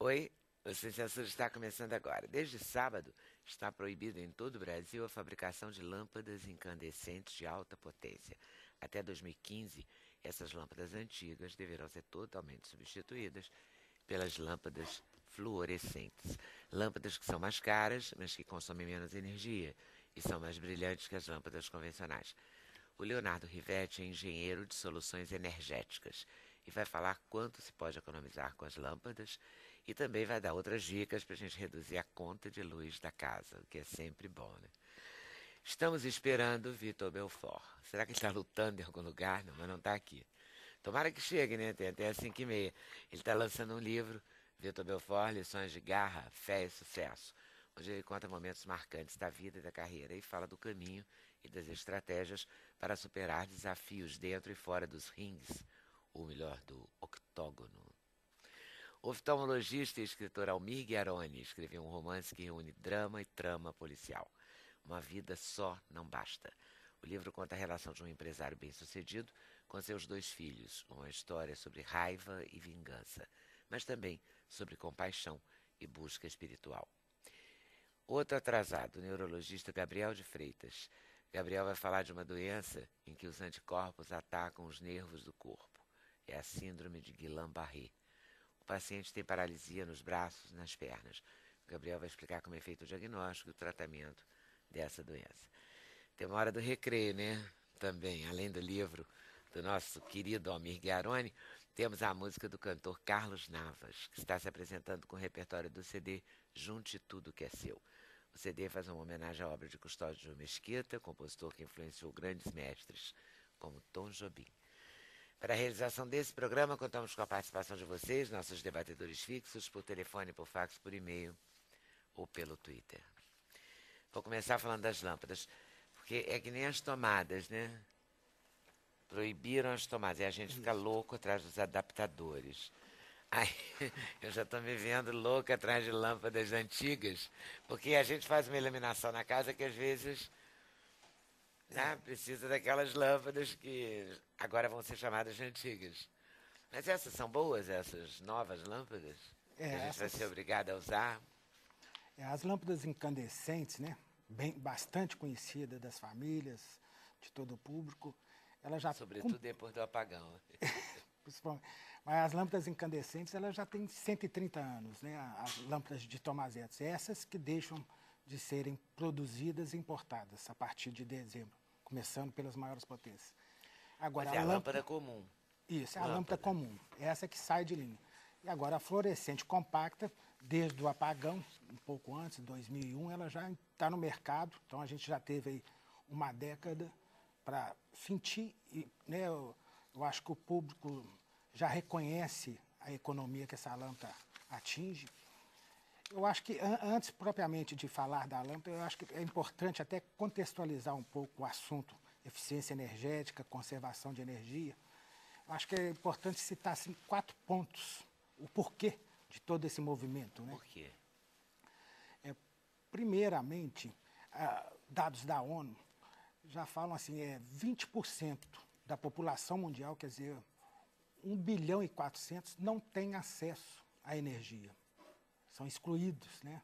Oi, o Sem Censura está começando agora. Desde sábado, está proibido em todo o Brasil a fabricação de lâmpadas incandescentes de alta potência. Até 2015, essas lâmpadas antigas deverão ser totalmente substituídas pelas lâmpadas fluorescentes. Lâmpadas que são mais caras, mas que consomem menos energia e são mais brilhantes que as lâmpadas convencionais. O Leonardo Rivetti é engenheiro de soluções energéticas e vai falar quanto se pode economizar com as lâmpadas e também vai dar outras dicas para a gente reduzir a conta de luz da casa, o que é sempre bom, né? Estamos esperando o Vitor Belfort. Será que ele está lutando em algum lugar? Não, mas não está aqui. Tomara que chegue, né? Tem até às 5h30. Ele está lançando um livro, Vitor Belfort, Lições de Garra, Fé e Sucesso, onde ele conta momentos marcantes da vida e da carreira e fala do caminho e das estratégias para superar desafios dentro e fora dos rings, ou melhor, do octógono. O oftalmologista e escritor Almir Guiaroni escreveu um romance que reúne drama e trama policial. Uma vida só não basta. O livro conta a relação de um empresário bem-sucedido com seus 2 filhos, uma história sobre raiva e vingança, mas também sobre compaixão e busca espiritual. Outro atrasado, o neurologista Gabriel de Freitas. Gabriel vai falar de uma doença em que os anticorpos atacam os nervos do corpo. É a síndrome de Guillain-Barré. O paciente tem paralisia nos braços e nas pernas. O Gabriel vai explicar como é feito o diagnóstico e o tratamento dessa doença. Tem uma hora do recreio, né? Também, além do livro do nosso querido Almir Guiaroni, temos a música do cantor Carlos Navas, que está se apresentando com o repertório do CD Junte Tudo Que É Seu. O CD faz uma homenagem à obra de Custódio de Mesquita, compositor que influenciou grandes mestres, como Tom Jobim. Para a realização desse programa, contamos com a participação de vocês, nossos debatedores fixos, por telefone, por fax, por e-mail ou pelo Twitter. Vou começar falando das lâmpadas, porque é que nem as tomadas, né? Proibiram as tomadas e a gente fica louco atrás dos adaptadores. Aí, eu já estou me vendo louca atrás de lâmpadas antigas, porque a gente faz uma iluminação na casa que às vezes precisa daquelas lâmpadas que agora vão ser chamadas de antigas. Mas essas são boas, essas novas lâmpadas? Que a gente vai ser obrigado a usar? As lâmpadas incandescentes, né? Bastante conhecida das famílias, de todo o público, ela já... Sobretudo depois do apagão. Mas as lâmpadas incandescentes, elas já têm 130 anos, né? As lâmpadas de Tomazetti, essas que deixam de serem produzidas e importadas a partir de dezembro, começando pelas maiores potências. Agora, a lâmpada comum. Isso, é a lâmpada comum, essa que sai de linha. E agora a fluorescente compacta, desde o apagão, um pouco antes, 2001, ela já está no mercado, então a gente já teve aí uma década para sentir, né, eu acho que o público já reconhece a economia que essa lâmpada atinge. Eu acho que antes propriamente de falar da lâmpada, eu acho que é importante até contextualizar um pouco o assunto eficiência energética, conservação de energia. Eu acho que é importante citar assim, 4 pontos, o porquê de todo esse movimento, né? Por quê? Primeiramente, dados da ONU já falam assim, 20% da população mundial, quer dizer, 1,4 bilhão, não tem acesso à energia. São excluídos, né?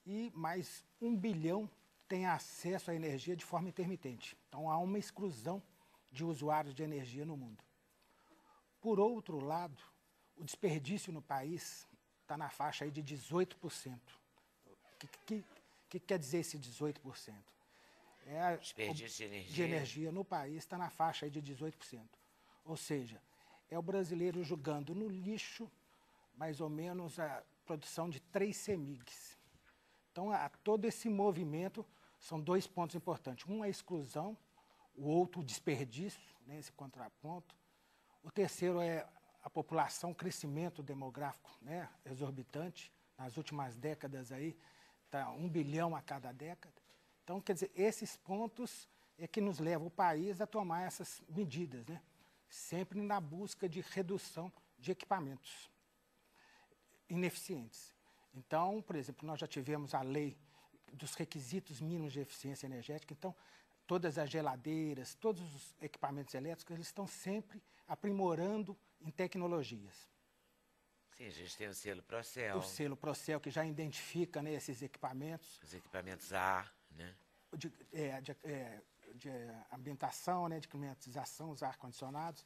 E mais 1 bilhão tem acesso à energia de forma intermitente. Então, há uma exclusão de usuários de energia no mundo. Por outro lado, o desperdício no país está na faixa aí de 18%. O que quer dizer esse 18%? Desperdício de energia no país está na faixa aí de 18%. Ou seja, é o brasileiro jogando no lixo mais ou menos a produção de 3 CEMIGs. Então, todo esse movimento são 2 pontos importantes. Um é a exclusão, o outro o desperdício, né, esse contraponto. O terceiro é a população, o crescimento demográfico, né, exorbitante. Nas últimas décadas aí, está 1 bilhão a cada década. Então, quer dizer, esses pontos é que nos levam o país a tomar essas medidas, né? Sempre na busca de redução de equipamentos ineficientes. Então, por exemplo, nós já tivemos a lei dos requisitos mínimos de eficiência energética, então todas as geladeiras, todos os equipamentos elétricos, eles estão sempre aprimorando em tecnologias. Sim, a gente tem o selo Procel, O selo Procel, que já identifica, né, esses equipamentos os equipamentos A, né? de, é, de, é, de ambientação, né, de climatização, os ar-condicionados,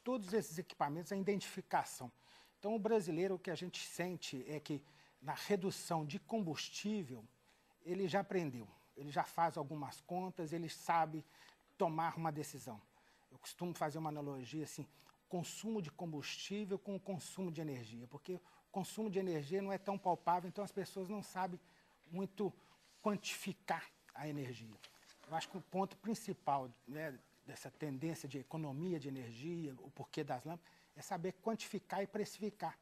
todos esses equipamentos, a identificação. Então, o brasileiro, o que a gente sente é que na redução de combustível, ele já aprendeu, ele já faz algumas contas, ele sabe tomar uma decisão. Eu costumo fazer uma analogia assim, consumo de combustível com o consumo de energia, porque o consumo de energia não é tão palpável, então as pessoas não sabem muito quantificar a energia. Eu acho que o ponto principal, né, dessa tendência de economia de energia, o porquê das lâmpadas, é saber quantificar e precificar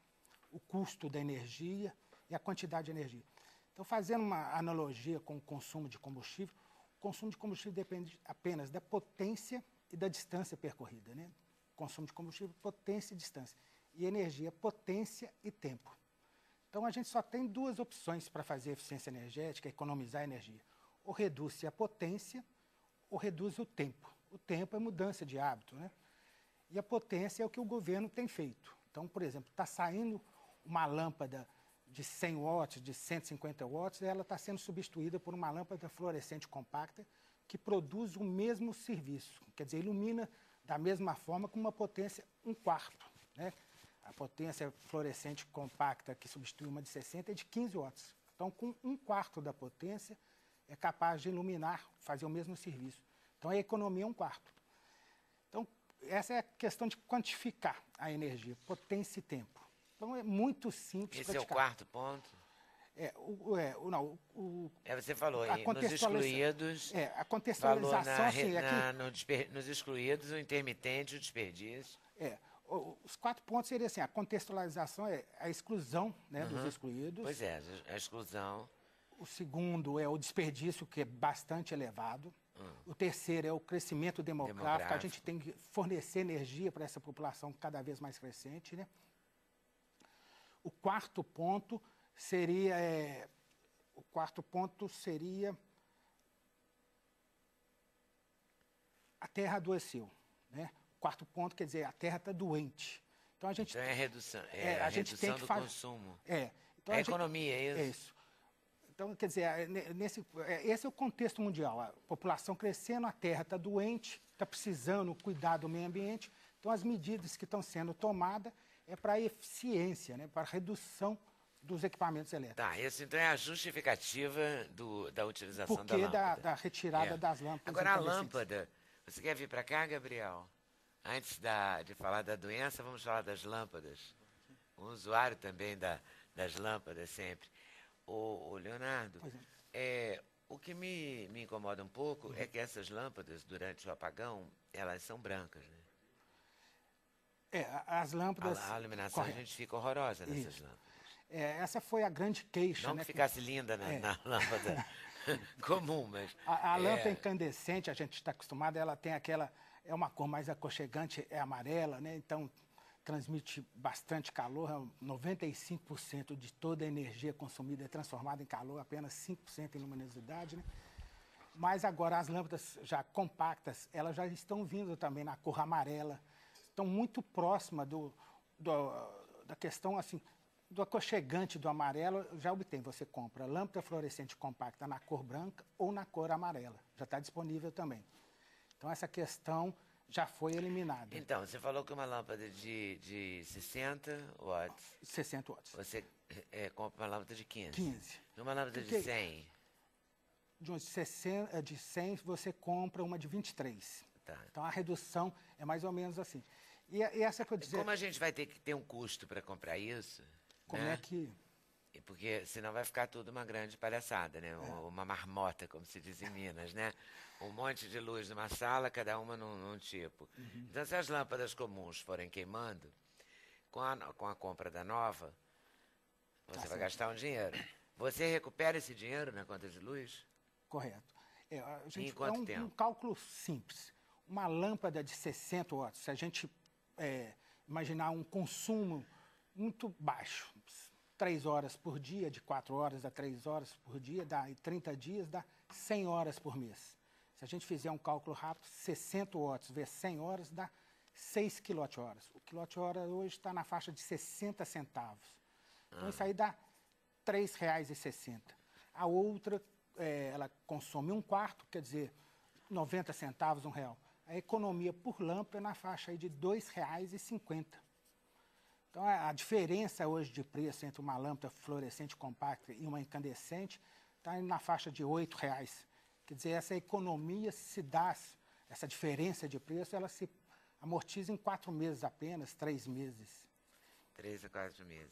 o custo da energia e a quantidade de energia. Então, fazendo uma analogia com o consumo de combustível, o consumo de combustível depende apenas da potência e da distância percorrida, né? Consumo de combustível, potência e distância. E energia, potência e tempo. Então, a gente só tem duas opções para fazer eficiência energética, economizar energia. Ou reduz a potência, ou reduz o tempo. O tempo é mudança de hábito, né? E a potência é o que o governo tem feito. Então, por exemplo, está saindo uma lâmpada de 100 watts, de 150 watts, e ela está sendo substituída por uma lâmpada fluorescente compacta que produz o mesmo serviço. Quer dizer, ilumina da mesma forma com uma potência 1/4, né? A potência fluorescente compacta que substitui uma de 60 é de 15 watts. Então, com 1/4 da potência, é capaz de iluminar, fazer o mesmo serviço. Então, a economia é 1/4. Então, essa é a questão de quantificar a energia, potência e tempo. Então, é muito simples. Esse é o quarto ponto? Você falou aí, nos excluídos, a contextualização, falou assim, nos excluídos, o intermitente, o desperdício. Os 4 pontos seriam assim, a contextualização é a exclusão, né, dos excluídos. Pois é, a exclusão. O segundo é o desperdício, que é bastante elevado. O terceiro é o crescimento demográfico. A gente tem que fornecer energia para essa população cada vez mais crescente, né? O quarto ponto seria a Terra adoeceu, né? O quarto ponto quer dizer a Terra está doente. Então a gente é a redução, a gente tem que consumo. Então a economia, é isso? É isso. Então, quer dizer, esse é o contexto mundial. A população crescendo, a Terra está doente, está precisando cuidar do meio ambiente. Então, as medidas que estão sendo tomadas é para a eficiência, né, para a redução dos equipamentos elétricos. Tá, isso então é a justificativa da utilização da lâmpada. Porque da retirada das lâmpadas. Agora, a lâmpada, você quer vir para cá, Gabriel? Antes de falar da doença, vamos falar das lâmpadas. Um usuário também das lâmpadas sempre. Ô, Leonardo, o que me incomoda um pouco é que essas lâmpadas, durante o apagão, elas são brancas, né? As lâmpadas... A iluminação, correto. A gente fica horrorosa nessas lâmpadas. Essa foi a grande queixa. Não, né, que ficasse linda na lâmpada comum, mas... A lâmpada incandescente, a gente está acostumado, ela tem aquela... É uma cor mais aconchegante, é amarela, né? Então, transmite bastante calor. 95% de toda a energia consumida é transformada em calor, apenas 5% em luminosidade, né? Mas agora as lâmpadas já compactas, elas já estão vindo também na cor amarela, estão muito próximas da questão, assim, do aconchegante do amarelo. Já obtém, você compra lâmpada fluorescente compacta na cor branca ou na cor amarela, já está disponível também. Então, essa questão já foi eliminada. Então, você falou que uma lâmpada de 60 watts... 60 watts. Você compra uma lâmpada de 15. 15. E uma lâmpada de 100? De 100, você compra uma de 23. Tá. Então, a redução é mais ou menos assim. E essa que eu dizer... Como a gente vai ter que ter um custo para comprar isso? Como né? é que... Porque senão vai ficar tudo uma grande palhaçada, né? Uma marmota, como se diz em Minas, né? Um monte de luz numa sala, cada uma num tipo. Então, se as lâmpadas comuns forem queimando, com a compra da nova, você vai gastar um dinheiro. Você recupera esse dinheiro na conta de luz? Correto. Em quanto tempo? Um cálculo simples. Uma lâmpada de 60 watts, se a gente imaginar um consumo muito baixo, 3 horas por dia, de 4 horas a 3 horas por dia, em 30 dias, dá 100 horas por mês. Se a gente fizer um cálculo rápido, 60 watts vezes 100 horas dá 6 kWh. O quilowatt-hora hoje está na faixa de 60 centavos. Então, isso aí dá R$ 3,60. A outra, ela consome um quarto, quer dizer, 90 centavos, R$ 1. A economia por lâmpada é na faixa aí de R$ 2,50. Então, a diferença hoje de preço entre uma lâmpada fluorescente compacta e uma incandescente está na faixa de R$ 8,00. Quer dizer, essa economia se dá, essa diferença de preço, ela se amortiza em 4 meses apenas, 3 meses. 3 a 4 meses.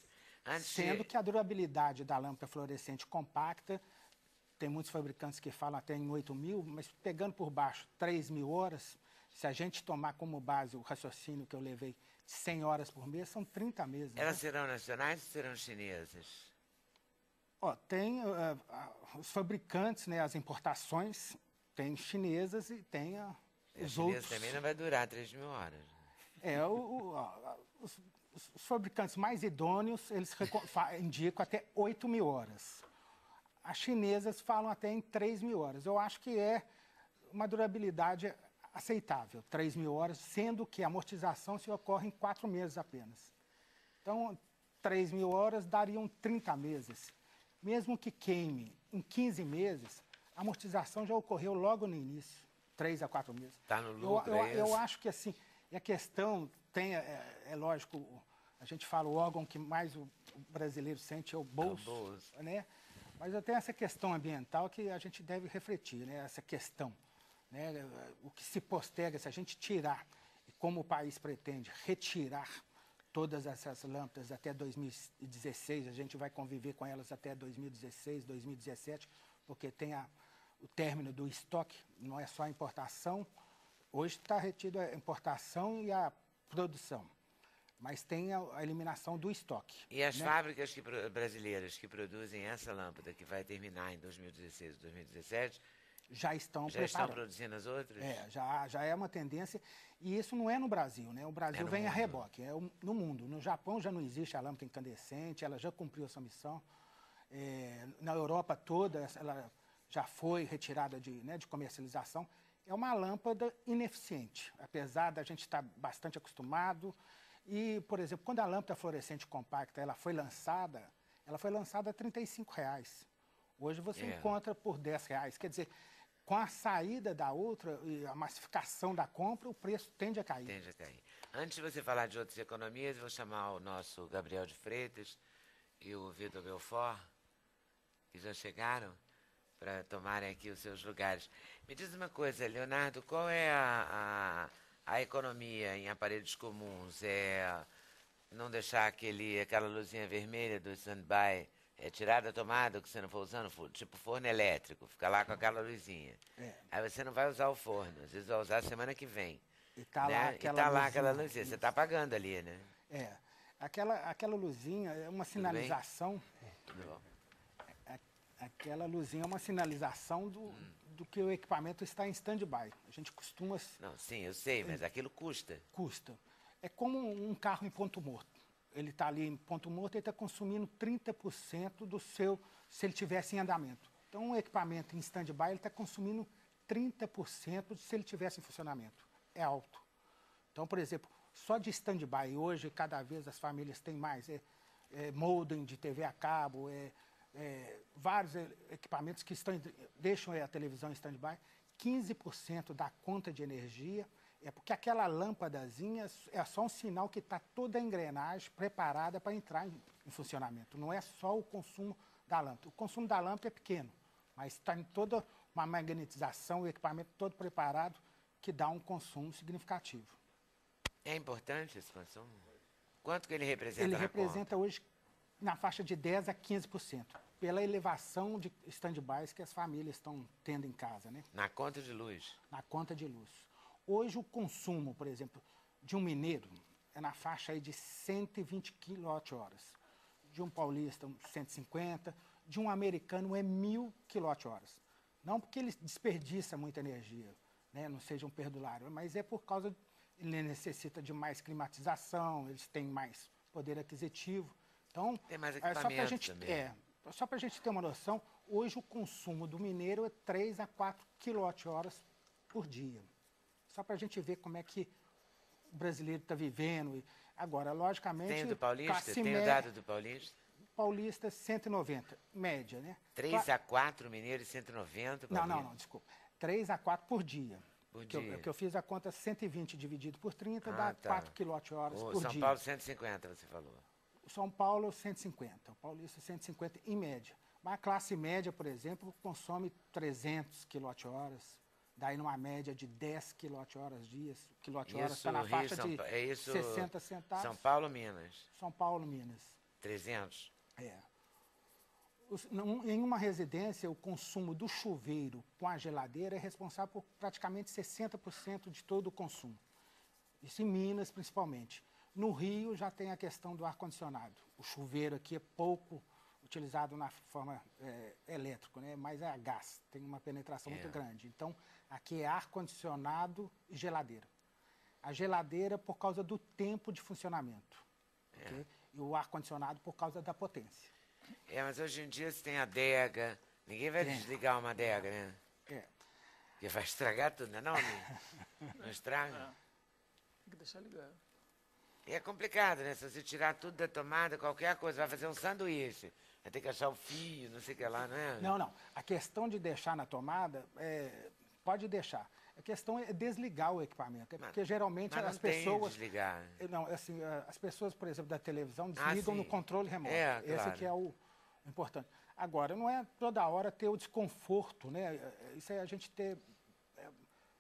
Sendo que a durabilidade da lâmpada fluorescente compacta, tem muitos fabricantes que falam até em 8.000, mas pegando por baixo 3.000 horas, se a gente tomar como base o raciocínio que eu levei de 100 horas por mês, são 30 meses. Elas né? serão nacionais ou serão chinesas? Tem os fabricantes, né, as importações, tem chinesas e tem os outros. Também não vai durar 3.000 horas. Os fabricantes mais idôneos, eles indicam até 8.000 horas. As chinesas falam até em 3.000 horas. Eu acho que é uma durabilidade aceitável, 3.000 horas, sendo que a amortização se ocorre em 4 meses apenas. Então, 3.000 horas dariam 30 meses. Mesmo que queime em 15 meses, a amortização já ocorreu logo no início, 3 a 4 meses. Está no lucro, eu acho que assim, a questão tem, é lógico, a gente fala o órgão que mais o brasileiro sente é o bolso, né? Mas eu tenho essa questão ambiental que a gente deve refletir, né? Essa questão, né? O que se posterga, se a gente tirar, e como o país pretende retirar todas essas lâmpadas até 2016, a gente vai conviver com elas até 2016, 2017, porque tem o término do estoque, não é só a importação. Hoje está retido a importação e a produção, mas tem a eliminação do estoque. E as fábricas brasileiras que produzem essa lâmpada, que vai terminar em 2016, 2017, já estão produzindo as outras? Já é uma tendência, e isso não é no Brasil, né? O Brasil vem a reboque, no mundo. No Japão já não existe a lâmpada incandescente, ela já cumpriu essa missão. Na Europa toda, ela já foi retirada de comercialização. É uma lâmpada ineficiente, apesar da gente estar bastante acostumado. E, por exemplo, quando a lâmpada fluorescente compacta ela foi lançada a R$ 35,00. Hoje você encontra por R$ 10,00. Quer dizer, com a saída da outra e a massificação da compra, o preço tende a cair. Tende a cair. Antes de você falar de outras economias, eu vou chamar o nosso Gabriel de Freitas e o Vitor Belfort, que já chegaram, para tomarem aqui os seus lugares. Me diz uma coisa, Leonardo, qual é a economia em aparelhos comuns? É não deixar aquela luzinha vermelha do stand-by tirar da tomada que você não for usando, tipo forno elétrico, fica lá com aquela luzinha. Aí você não vai usar o forno, às vezes vai usar semana que vem. E tá lá aquela luzinha. Você está apagando ali, né? Aquela luzinha é uma sinalização. Tudo bom. Aquela luzinha é uma sinalização do que o equipamento está em stand-by. A gente costuma... Não, sim, eu sei, mas aquilo custa. Custa. É como um carro em ponto morto. Ele está ali em ponto morto, ele está consumindo 30% do seu, se ele tivesse em andamento. Então, um equipamento em stand-by, ele está consumindo 30% se ele tivesse em funcionamento. É alto. Então, por exemplo, só de stand-by, hoje, cada vez as famílias têm mais. Modem de TV a cabo, vários equipamentos que deixam a televisão em stand-by. 15% da conta de energia é porque aquela lâmpadazinha é só um sinal que está toda a engrenagem preparada para entrar em funcionamento. Não é só o consumo da lâmpada. O consumo da lâmpada é pequeno, mas está em toda uma magnetização, o equipamento todo preparado, que dá um consumo significativo. É importante esse consumo? Quanto que ele representa Ele na representa conta? Hoje na faixa de 10% a 15%, pela elevação de stand-bys que as famílias estão tendo em casa, né? Na conta de luz? Na conta de luz. Hoje o consumo, por exemplo, de um mineiro é na faixa aí de 120 kWh. De um paulista, 150. De um americano é 1.000 kWh. Não porque ele desperdiça muita energia, né? Não seja um perdulário, mas é por causa ele necessita de mais climatização, eles têm mais poder aquisitivo. Então, tem mais equipamento também. Só para a gente ter uma noção, hoje o consumo do mineiro é 3 a 4 kWh por dia. Só para a gente ver como é que o brasileiro está vivendo. Agora, logicamente... Tem o do Paulista? classe Tem o média- dado do Paulista? Paulista, 190, média, né? 3 a 4 mineiros e 190 Não, Paulista? não, desculpa. 3 a 4 por dia. Por Que dia. eu fiz a conta 120 dividido por 30, Ah, dá tá. 4 quilowatt-horas O por São dia. Paulo 150, você falou. São Paulo, 150. O Paulista, 150 em média. Mas a classe média, por exemplo, consome 300 quilowatt-horas. Daí numa média de 10 quilowatt-horas dias. Quilowatt-horas está na Rio, faixa São de Pa- é isso, 60 centavos. São Paulo, Minas. São Paulo, Minas. 300. É. Em uma residência, o consumo do chuveiro com a geladeira é responsável por praticamente 60% de todo o consumo. Isso em Minas, principalmente. No Rio, já tem a questão do ar-condicionado. O chuveiro aqui é pouco utilizado na forma elétrica, né? Mas é a gás, tem uma penetração muito grande. Então, aqui é ar-condicionado e geladeira. A geladeira por causa do tempo de funcionamento. Ok? E o ar-condicionado por causa da potência. Mas hoje em dia você tem adega. Ninguém vai Tem. desligar uma adega, né? É. Porque vai estragar tudo, não é não, Ney? Não estraga? Tem que deixar ligado. E é complicado, né? Se você tirar tudo da tomada, qualquer coisa, vai fazer um sanduíche. Vai ter que achar o fio, não sei o que lá, não é? Não. A questão de deixar na tomada, pode deixar. A questão é desligar o equipamento. Porque geralmente Mas as não tem pessoas... desligar. Não, assim, as pessoas, por exemplo, da televisão, desligam no sim. controle remoto. É, Esse claro. que é o importante. Agora, não é toda hora ter o desconforto, né? Isso é a gente ter...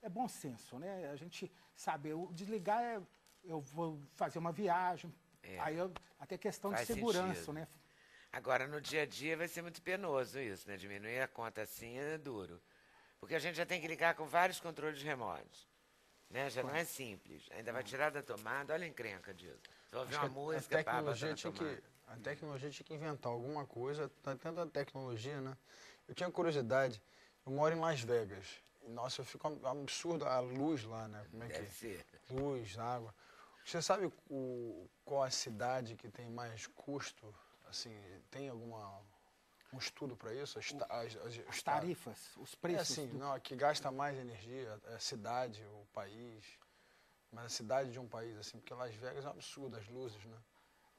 É bom senso, né? A gente saber. O desligar eu vou fazer uma viagem, aí até questão Faz de segurança, sentido. né? Agora, no dia a dia, vai ser muito penoso isso, né? Diminuir a conta assim é duro. Porque a gente já tem que ligar com vários controles remotos. Né? Já não é simples. Ainda vai tirar da tomada, olha a encrenca disso. Você vai ouvir Acho uma que música, pá, bota na tomada. a tecnologia tinha que inventar alguma coisa, tá tanta tecnologia, né? Eu tinha curiosidade, eu moro em Las Vegas. E, nossa, eu fico absurdo a luz lá, né? Como é que Deve ser. luz, água. Você sabe qual a cidade que tem mais custo? Assim, tem um estudo para isso? As tarifas, os É preços. assim, não, a que gasta mais energia, é a cidade, o país. Mas a cidade de um país, assim, porque Las Vegas é um absurdo, as luzes, né?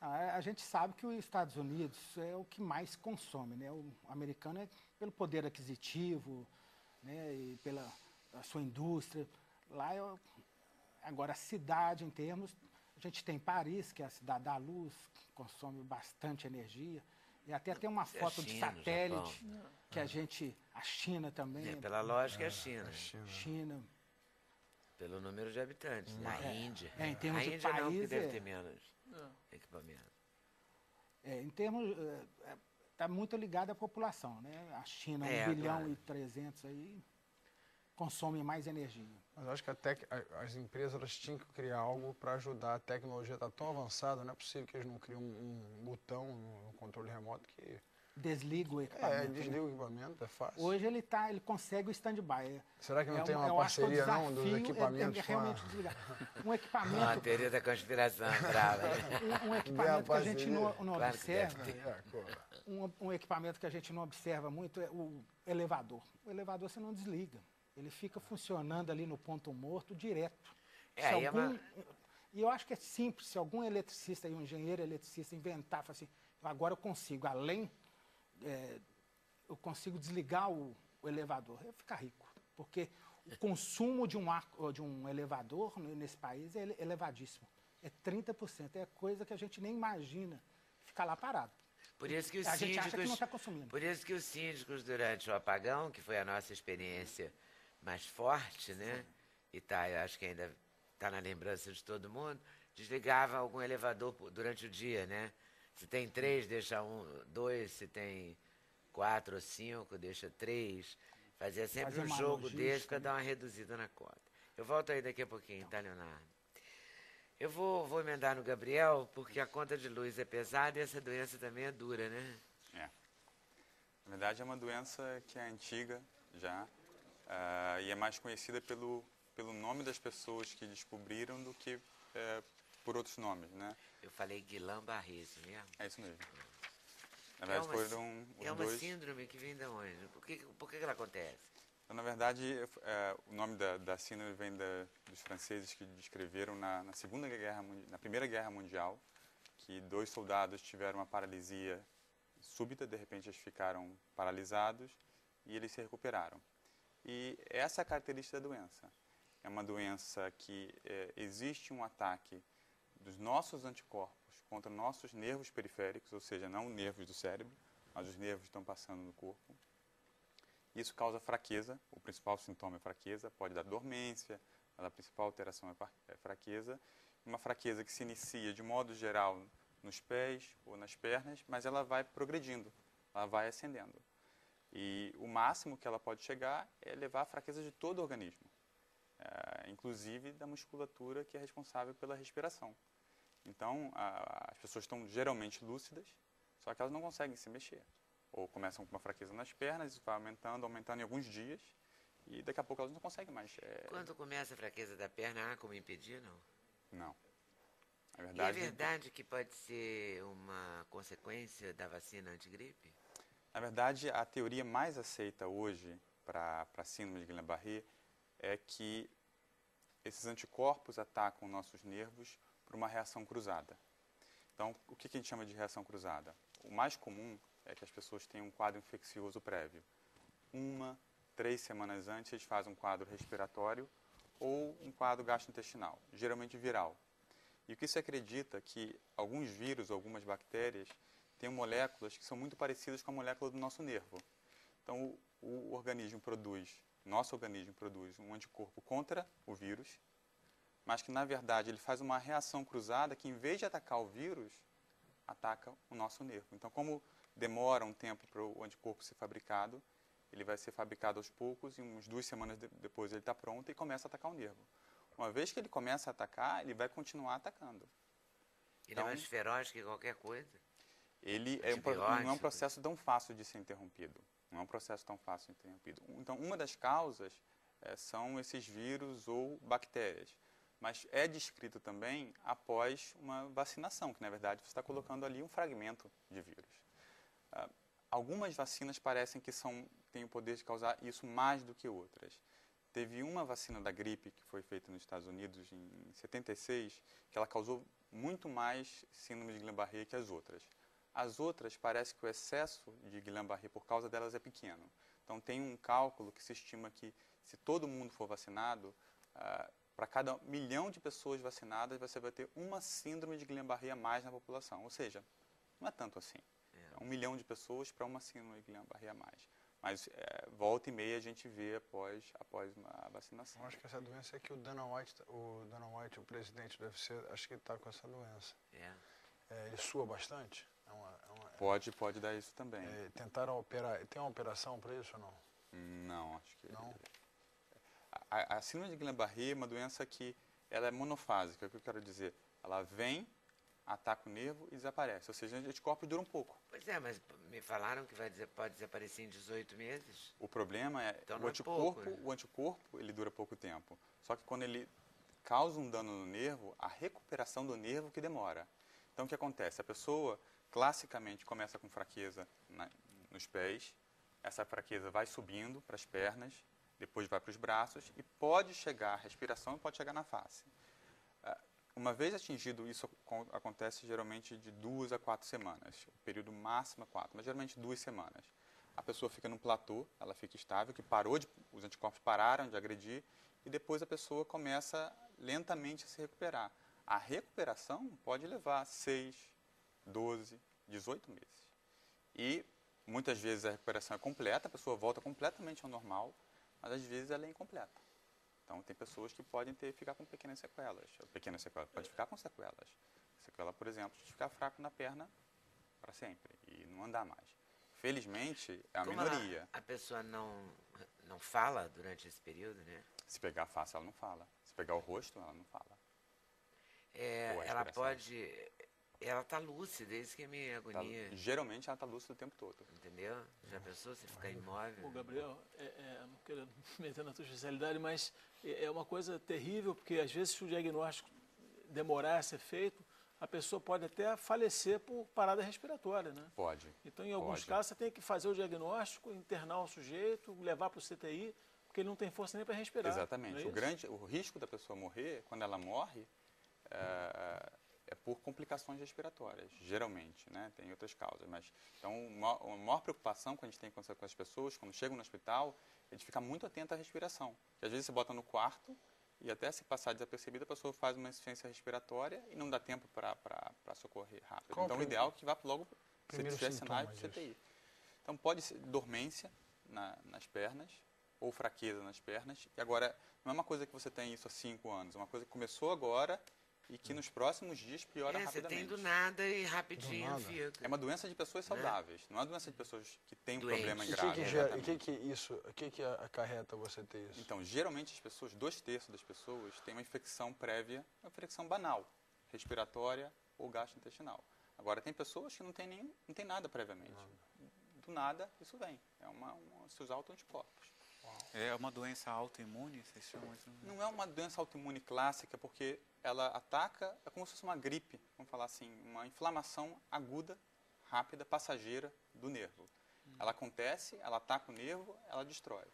A gente sabe que os Estados Unidos é o que mais consome, né? O americano é pelo poder aquisitivo, né? E pela a sua indústria. Lá agora a cidade em termos, a gente tem Paris, que é a cidade da luz, que consome bastante energia. E até tem uma foto de China, satélite que a China também. Pela lógica, é a China. China. Pelo número de habitantes. Né? A Índia. Em termos a de Índia não, porque país, deve ter menos Não. equipamento. Em termos, está muito ligado à população, né? A China, 1 bilhão claro. e 300 aí, consome mais energia. Mas eu acho que as empresas elas tinham que criar algo para ajudar. A tecnologia está tão avançada, não é possível que eles não criem um botão no controle remoto que... Desliga o equipamento. né? desliga o equipamento, é fácil. Hoje ele consegue o stand-by. Será que não tem uma eu acho que o parceria não dos desafio equipamentos é com realmente desligar. Um A equipamento, teoria da conspiração brava. um equipamento que a gente não Claro que deve observa, ter. um equipamento que a gente não observa muito é o elevador. O elevador você não desliga. Ele fica funcionando ali no ponto morto direto. Aí é uma- E eu acho que é simples, se algum eletricista e um engenheiro eletricista inventar, falar assim, agora eu consigo, eu consigo desligar o elevador, eu vou ficar rico. Porque o consumo de um elevador nesse país é elevadíssimo. É 30%, é coisa que a gente nem imagina ficar lá parado. Por isso que os A gente acha que não síndicos, está consumindo. por isso que os síndicos durante o apagão, que foi a nossa experiência mais forte, né? E tá, eu acho que ainda está na lembrança de todo mundo, desligava algum elevador durante o dia, né? Se tem 3, deixa 2, se tem 4 ou 5, deixa 3. Fazia sempre Fazia um uma jogo logística, desse para dar uma reduzida na conta. Eu volto aí daqui a pouquinho, tá, Leonardo? Eu vou emendar no Gabriel, porque a conta de luz é pesada e essa doença também é dura, né? Na verdade, é uma doença que é antiga já e é mais conhecida pelo nome das pessoas que descobriram do que por outros nomes, né? Eu falei Guillain-Barré, isso mesmo? É isso mesmo. Na verdade, foram os É uma dois. síndrome que vem de onde? Por que ela acontece? Então, na verdade, o nome da síndrome vem dos franceses que descreveram na Primeira Guerra Mundial, que 2 soldados tiveram uma paralisia súbita, de repente eles ficaram paralisados e eles se recuperaram. E essa é a característica da doença. É uma doença que existe um ataque dos nossos anticorpos contra nossos nervos periféricos, ou seja, não nervos do cérebro, mas os nervos que estão passando no corpo. Isso causa fraqueza, o principal sintoma é fraqueza, pode dar dormência, mas a principal alteração é fraqueza. Uma fraqueza que se inicia, de modo geral, nos pés ou nas pernas, mas ela vai progredindo, ela vai ascendendo. E o máximo que ela pode chegar é levar à fraqueza de todo o organismo, inclusive da musculatura que é responsável pela respiração. Então, as pessoas estão geralmente lúcidas, só que elas não conseguem se mexer. Ou começam com uma fraqueza nas pernas, isso vai aumentando em alguns dias, e daqui a pouco elas não conseguem mais. Quando começa a fraqueza da perna, há como impedir, não? Não. E é verdade que pode ser uma consequência da vacina antigripe? Na verdade, a teoria mais aceita hoje para a síndrome de Guillain-Barré é que esses anticorpos atacam nossos nervos por uma reação cruzada. Então, o que a gente chama de reação cruzada? O mais comum é que as pessoas tenham um quadro infeccioso prévio. 3 semanas antes, eles fazem um quadro respiratório ou um quadro gastrointestinal, geralmente viral. E o que se acredita é que alguns vírus, algumas bactérias, têm moléculas que são muito parecidas com a molécula do nosso nervo. Então, nosso organismo produz um anticorpo contra o vírus, mas que, na verdade, ele faz uma reação cruzada que, em vez de atacar o vírus, ataca o nosso nervo. Então, como demora um tempo para o anticorpo ser fabricado, ele vai ser fabricado aos poucos e umas 2 semanas depois ele está pronto e começa a atacar o nervo. Uma vez que ele começa a atacar, ele vai continuar atacando. Ele é mais feroz que qualquer coisa? Ele não é um processo tão fácil de ser interrompido. Não é um processo tão fácil de ser interrompido. Então, uma das causas são esses vírus ou bactérias. Mas é descrito também após uma vacinação, que na verdade você está colocando ali um fragmento de vírus. Algumas vacinas parecem que têm o poder de causar isso mais do que outras. Teve uma vacina da gripe que foi feita nos Estados Unidos em 76, que ela causou muito mais síndrome de Guillain-Barré que as outras. As outras, parece que o excesso de Guillain-Barré por causa delas é pequeno. Então, tem um cálculo que se estima que, se todo mundo for vacinado, para cada 1 milhão de pessoas vacinadas, você vai ter uma síndrome de Guillain-Barré a mais na população. Ou seja, não é tanto assim. É 1 milhão de pessoas para uma síndrome de Guillain-Barré a mais. Mas volta e meia a gente vê após uma vacinação. Eu acho que essa doença é que o Dana White, o presidente do UFC, acho que está com essa doença. Ele sua bastante? Pode dar isso também. Tentaram operar. Tem uma operação para isso ou não? Não, acho que... Não? A síndrome de Guillain-Barré é uma doença que ela é monofásica. O que eu quero dizer? Ela vem, ataca o nervo e desaparece. Ou seja, os anticorpos duram um pouco. Pois é, mas me falaram que pode desaparecer em 18 meses. O problema é então, o anticorpo, né? O anticorpo ele dura pouco tempo. Só que quando ele causa um dano no nervo, a recuperação do nervo que demora. Então, o que acontece? A pessoa, classicamente, começa com fraqueza nos pés, essa fraqueza vai subindo para as pernas, depois vai para os braços e pode chegar, a respiração pode chegar na face. Uma vez atingido, isso acontece geralmente de 2 a 4 semanas, o período máximo é 4, mas geralmente 2 semanas. A pessoa fica num platô, ela fica estável, que os anticorpos pararam de agredir, e depois a pessoa começa lentamente a se recuperar. A recuperação pode levar 6, 12, 18 meses. E muitas vezes a recuperação é completa, a pessoa volta completamente ao normal, mas às vezes ela é incompleta. Então, tem pessoas que podem ficar com pequenas sequelas. Pequenas sequelas, pode ficar com sequelas. Sequela, por exemplo, de ficar fraco na perna para sempre e não andar mais. Felizmente, é a minoria. A pessoa não fala durante esse período, né? Se pegar a face, ela não fala. Se pegar o rosto, ela não fala. Ela pode... Ela está lúcida, isso que é minha agonia. Geralmente ela está lúcida o tempo todo. Entendeu? Já pensou se ficar imóvel? Ô, Gabriel, não quero me meter na tua especialidade, mas é uma coisa terrível, porque às vezes se o diagnóstico demorar a ser feito, a pessoa pode até falecer por parada respiratória, né? Pode. Então, em alguns casos, você tem que fazer o diagnóstico, internar o sujeito, levar para o CTI, porque ele não tem força nem para respirar. Exatamente. Não é isso? O risco da pessoa morrer, quando ela morre, é por complicações respiratórias, geralmente, né? Tem outras causas, mas então a maior preocupação que a gente tem com as pessoas, quando chegam no hospital, é de ficar muito atenta à respiração. Porque às vezes você bota no quarto e até se passar desapercebida, a pessoa faz uma insuficiência respiratória e não dá tempo para socorrer rápido. Qual então o ideal é que vá logo, se tiver sinais, para o CTI. Então pode ser dormência nas pernas ou fraqueza nas pernas. E agora, não é uma coisa que você tem isso há 5 anos, é uma coisa que começou agora e que nos próximos dias piora rapidamente. Você tem do nada e rapidinho fica. É uma doença de pessoas saudáveis, não é uma doença de pessoas que têm um problema E grave. o que acarreta você ter isso? Então, geralmente as pessoas, 2/3 das pessoas têm uma infecção prévia, uma infecção banal, respiratória ou gastrointestinal. Agora, tem pessoas que não tem nada previamente. Do nada, isso vem. Seus autoanticorpos. É uma doença autoimune, vocês chamam isso? Não é uma doença autoimune clássica, porque ela ataca, é como se fosse uma gripe, vamos falar assim, uma inflamação aguda, rápida, passageira do nervo. Ela acontece, ela ataca o nervo, ela destrói.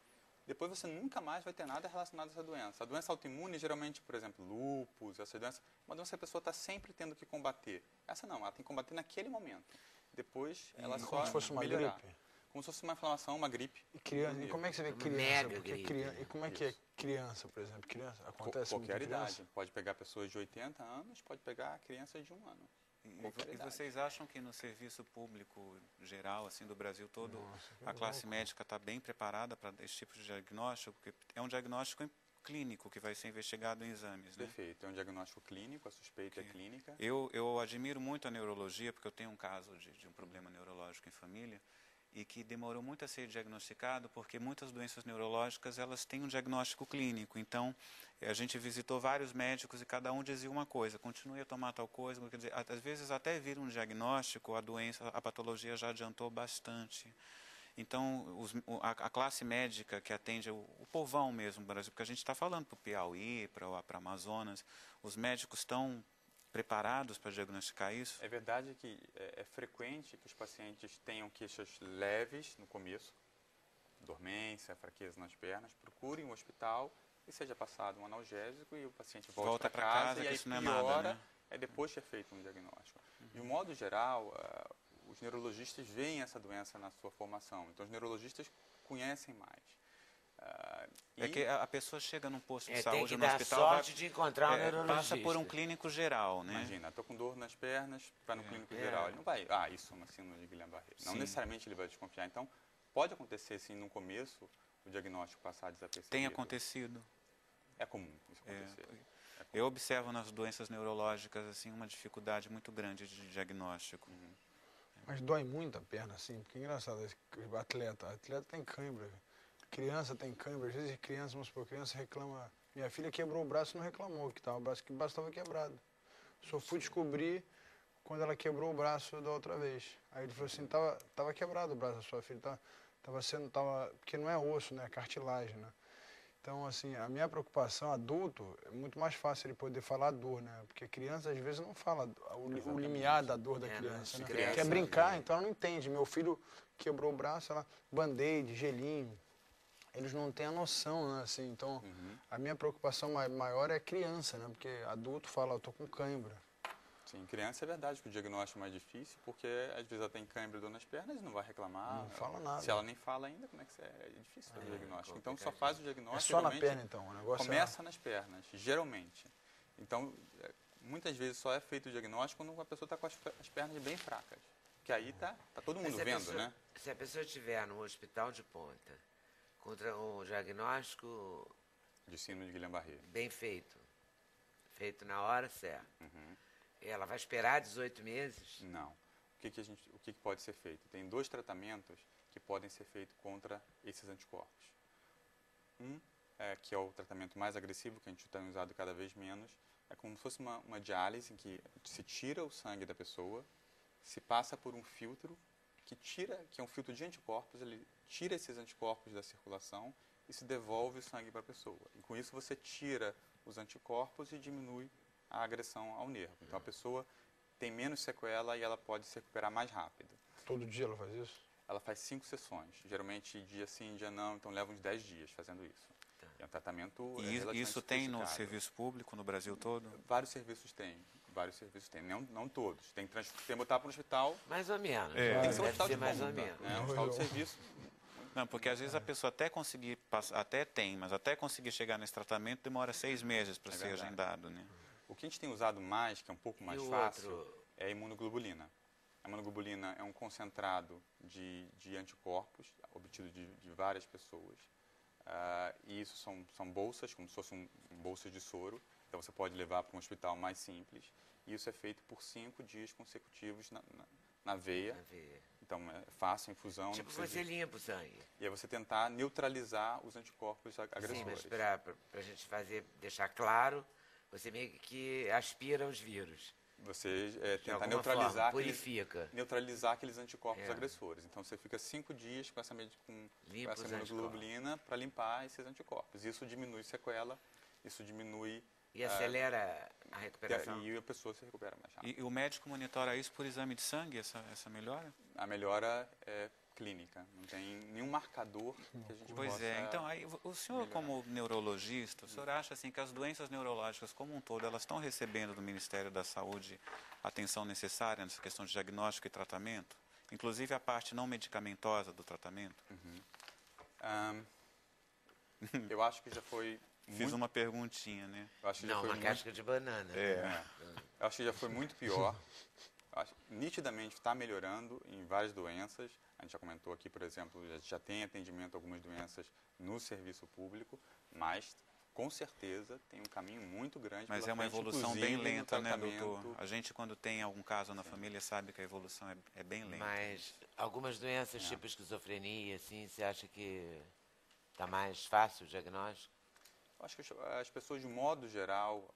Depois você nunca mais vai ter nada relacionado a essa doença. A doença autoimune, geralmente, por exemplo, lúpus, essa doença, é uma doença que a pessoa está sempre tendo que combater. Essa não, ela tem que combater naquele momento. Depois, ela só como se fosse uma melhorar. gripe? Como se fosse uma inflamação, uma gripe. E como é que você vê criança? E como é que é criança, por exemplo? Criança acontece qualquer muito idade. criança? Pode pegar pessoas de 80 anos, pode pegar crianças de 1 ano. E vocês acham que no serviço público geral, assim, do Brasil todo, a classe médica está bem preparada para esse tipo de diagnóstico? Porque é um diagnóstico clínico que vai ser investigado em exames, né? Perfeito. É um diagnóstico clínico, a suspeita é clínica. Eu admiro muito a neurologia, porque eu tenho um caso de um problema neurológico em família, e que demorou muito a ser diagnosticado, porque muitas doenças neurológicas elas têm um diagnóstico clínico. Então, a gente visitou vários médicos e cada um dizia uma coisa, continue a tomar tal coisa, quer dizer, às vezes até vir um diagnóstico, a doença, a patologia já adiantou bastante. Então, a classe médica que atende o povão mesmo no Brasil, porque a gente está falando para o Piauí, para o Amazonas, os médicos estão preparados para diagnosticar isso? É verdade que é frequente que os pacientes tenham queixas leves no começo, dormência, fraqueza nas pernas, procurem um hospital e seja passado um analgésico e o paciente volta para casa e aí isso não piora, é nada, né? é depois que é feito um diagnóstico. De um modo geral, os neurologistas veem essa doença na sua formação, então os neurologistas conhecem mais. É que a pessoa chega num posto de Tem saúde que no dar hospital, sorte de encontrar um neurologista. passa por um clínico geral, né? Imagina, estou com dor nas pernas, vai no clínico geral. Ele não vai, isso é uma síndrome de Guillain-Barré. Não Sim. necessariamente ele vai desconfiar. Então, pode acontecer, sim, no começo, o diagnóstico passar desapercebido. Tem acontecido. É comum isso acontecer. Eu observo nas doenças neurológicas assim uma dificuldade muito grande de diagnóstico. Mas dói muito a perna, assim, porque é engraçado, atleta tem cãibra, criança tem cãibra, às vezes criança reclama, minha filha quebrou o braço e não reclamou, que o braço estava quebrado. Só fui descobrir quando ela quebrou o braço da outra vez. Aí ele falou assim, tava quebrado o braço da sua filha, porque não é osso, né, é cartilagem, né. Então, assim, a minha preocupação, adulto, é muito mais fácil ele poder falar a dor, né? Porque a criança, às vezes, não fala o limiar da dor da criança, né? criança, Quer brincar, então ela não entende. Meu filho quebrou o braço, band-aid, gelinho. Eles não têm a noção, né? Assim, então, a minha preocupação maior é criança, né? Porque adulto fala, eu tô com cãibra. Sim, criança é verdade que o diagnóstico é mais difícil, porque às vezes ela tem câimbra e dor nas pernas e não vai reclamar. Não fala nada. Se ela nem fala ainda, como é que é difícil fazer o diagnóstico. Então só faz o diagnóstico. É só na geralmente, perna, então, o negócio começa nas pernas, geralmente. Então, muitas vezes só é feito o diagnóstico quando a pessoa está com as pernas bem fracas. Que aí tá todo mundo vendo, né? Se a pessoa estiver no hospital de ponta, contra um diagnóstico De síndrome de Guillain-Barré. bem feito, feito na hora certa, ela vai esperar 18 meses? Não. O que pode ser feito? Tem 2 tratamentos que podem ser feitos contra esses anticorpos. Que é o tratamento mais agressivo, que a gente tem usado cada vez menos, é como se fosse uma diálise em que se tira o sangue da pessoa, se passa por um filtro que é um filtro de anticorpos, ele tira esses anticorpos da circulação e se devolve o sangue para a pessoa. E com isso você tira os anticorpos e diminui a agressão ao nervo. Então a pessoa tem menos sequela e ela pode se recuperar mais rápido. Todo dia ela faz isso? ela faz 5 sessões. Geralmente dia sim, dia não, então leva uns 10 dias fazendo isso. É um tratamento relativamente Isso tem no sofisticado. serviço público, no Brasil todo? Vários serviços têm. Não todos. Tem que botar para um hospital. Mais ou menos. Tem que ser um Deve hospital ser de mais ou ponta, menos. né? Um hospital de serviço. Não, porque às vezes a pessoa até conseguir, mas até conseguir chegar nesse tratamento demora 6 meses para ser verdade. agendado, né? O que a gente tem usado mais, que é um pouco mais o fácil, outro? é a imunoglobulina. A imunoglobulina é um concentrado de anticorpos obtido de várias pessoas. E isso são bolsas, como se fossem bolsas de soro. Então você pode levar para um hospital mais simples. E isso é feito por 5 dias consecutivos na veia. Então é fácil, infusão. Tipo, você limpa o sangue. E é você tentar neutralizar os anticorpos agressores. Sim, mas para a gente deixar claro, você meio que aspira os vírus. Você De tenta alguma neutralizar, forma, purifica. neutralizar aqueles anticorpos É. agressores. Então você fica 5 dias com essa Limpa os imunoglobulina para limpar esses anticorpos. Isso diminui sequela, isso diminui... E acelera a recuperação. E a pessoa se recupera mais rápido. E o médico monitora isso por exame de sangue, essa melhora? A melhora é clínica, não tem nenhum marcador que a gente Pois possa... é, então aí, o senhor como neurologista, o senhor acha assim que as doenças neurológicas como um todo, elas estão recebendo do Ministério da Saúde a atenção necessária nessa questão de diagnóstico e tratamento? Inclusive a parte não medicamentosa do tratamento? Eu acho que já foi... Fiz uma perguntinha, né? Eu acho que já Não, foi uma muito- casca de banana. Eu acho que já foi muito pior. Nitidamente está melhorando em várias doenças. A gente já comentou aqui, por exemplo, já tem atendimento a algumas doenças no serviço público, mas com certeza tem um caminho muito grande Mas pela é uma frente, evolução inclusive, bem no lenta, né, tratamento. doutor? A gente, quando tem algum caso na família, sabe que a evolução é bem lenta. Mas algumas doenças, tipo esquizofrenia, assim, você acha que está mais fácil o diagnóstico? Acho que as pessoas, de modo geral,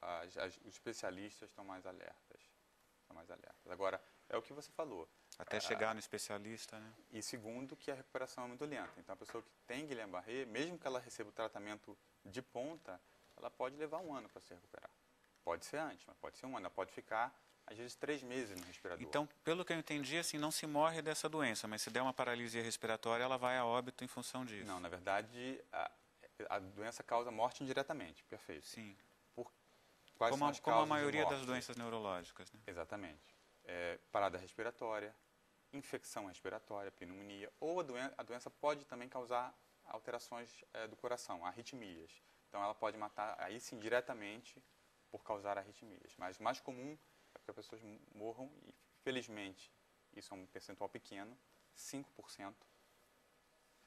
os especialistas estão mais alertas. Agora, é o que você falou. Até chegar no especialista, né? E segundo, que a recuperação é muito lenta. Então, a pessoa que tem Guillain-Barré, mesmo que ela receba o tratamento de ponta, ela pode levar 1 ano para se recuperar. Pode ser antes, mas pode ser 1 ano. Ela pode ficar, às vezes, 3 meses no respirador. Então, pelo que eu entendi, assim, não se morre dessa doença, mas se der uma paralisia respiratória, ela vai a óbito em função disso. Não, na verdade, a doença causa morte indiretamente. Perfeito. Sim. Quais são as Como a causas de maioria das morte? doenças neurológicas, né? Exatamente. Parada respiratória, infecção respiratória, pneumonia, ou a doença pode também causar alterações do coração, arritmias. Então, ela pode matar, aí sim, diretamente, por causar arritmias. Mas o mais comum é que as pessoas morram, e felizmente, isso é um percentual pequeno, 5%.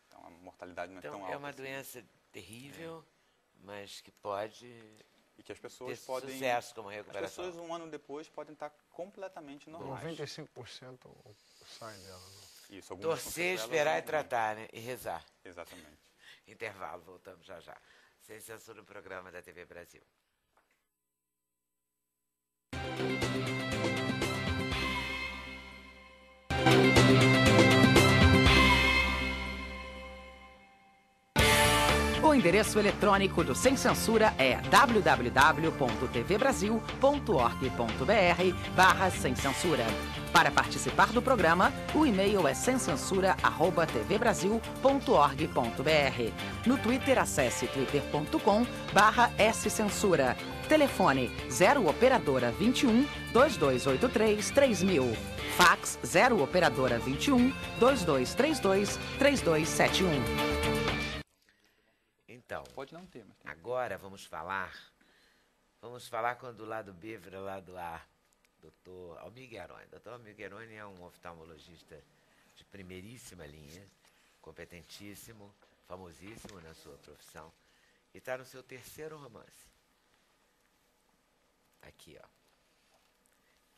Então, a mortalidade não é tão Então, alta. é uma assim. doença terrível, mas que pode E que as ter pessoas podem... sucesso como As recuperação. pessoas, 1 ano depois, podem estar completamente normais. 95% sai dela. Né? Isso, algumas com Torcer, sequelas, esperar e algumas não. tratar, né? E rezar. Exatamente. Intervalo, voltamos já já. Sem censura no programa da TV Brasil. O endereço eletrônico do Sem Censura é www.tvbrasil.org.br/sem censura. Para participar do programa, o e-mail é semcensura@tvbrasil.org.br. No Twitter, acesse twitter.com/scensura. Telefone 0 operadora 21 2283 3000. Fax 0 operadora 21 2232 3271. Então, Pode não ter, mas tem. agora vamos falar quando do lado B vira lado A. Doutor Almir Gueroni. Doutor Almir Gueroni é um oftalmologista de primeiríssima linha, competentíssimo, famosíssimo na sua profissão, e está no seu 3º romance. Aqui, ó.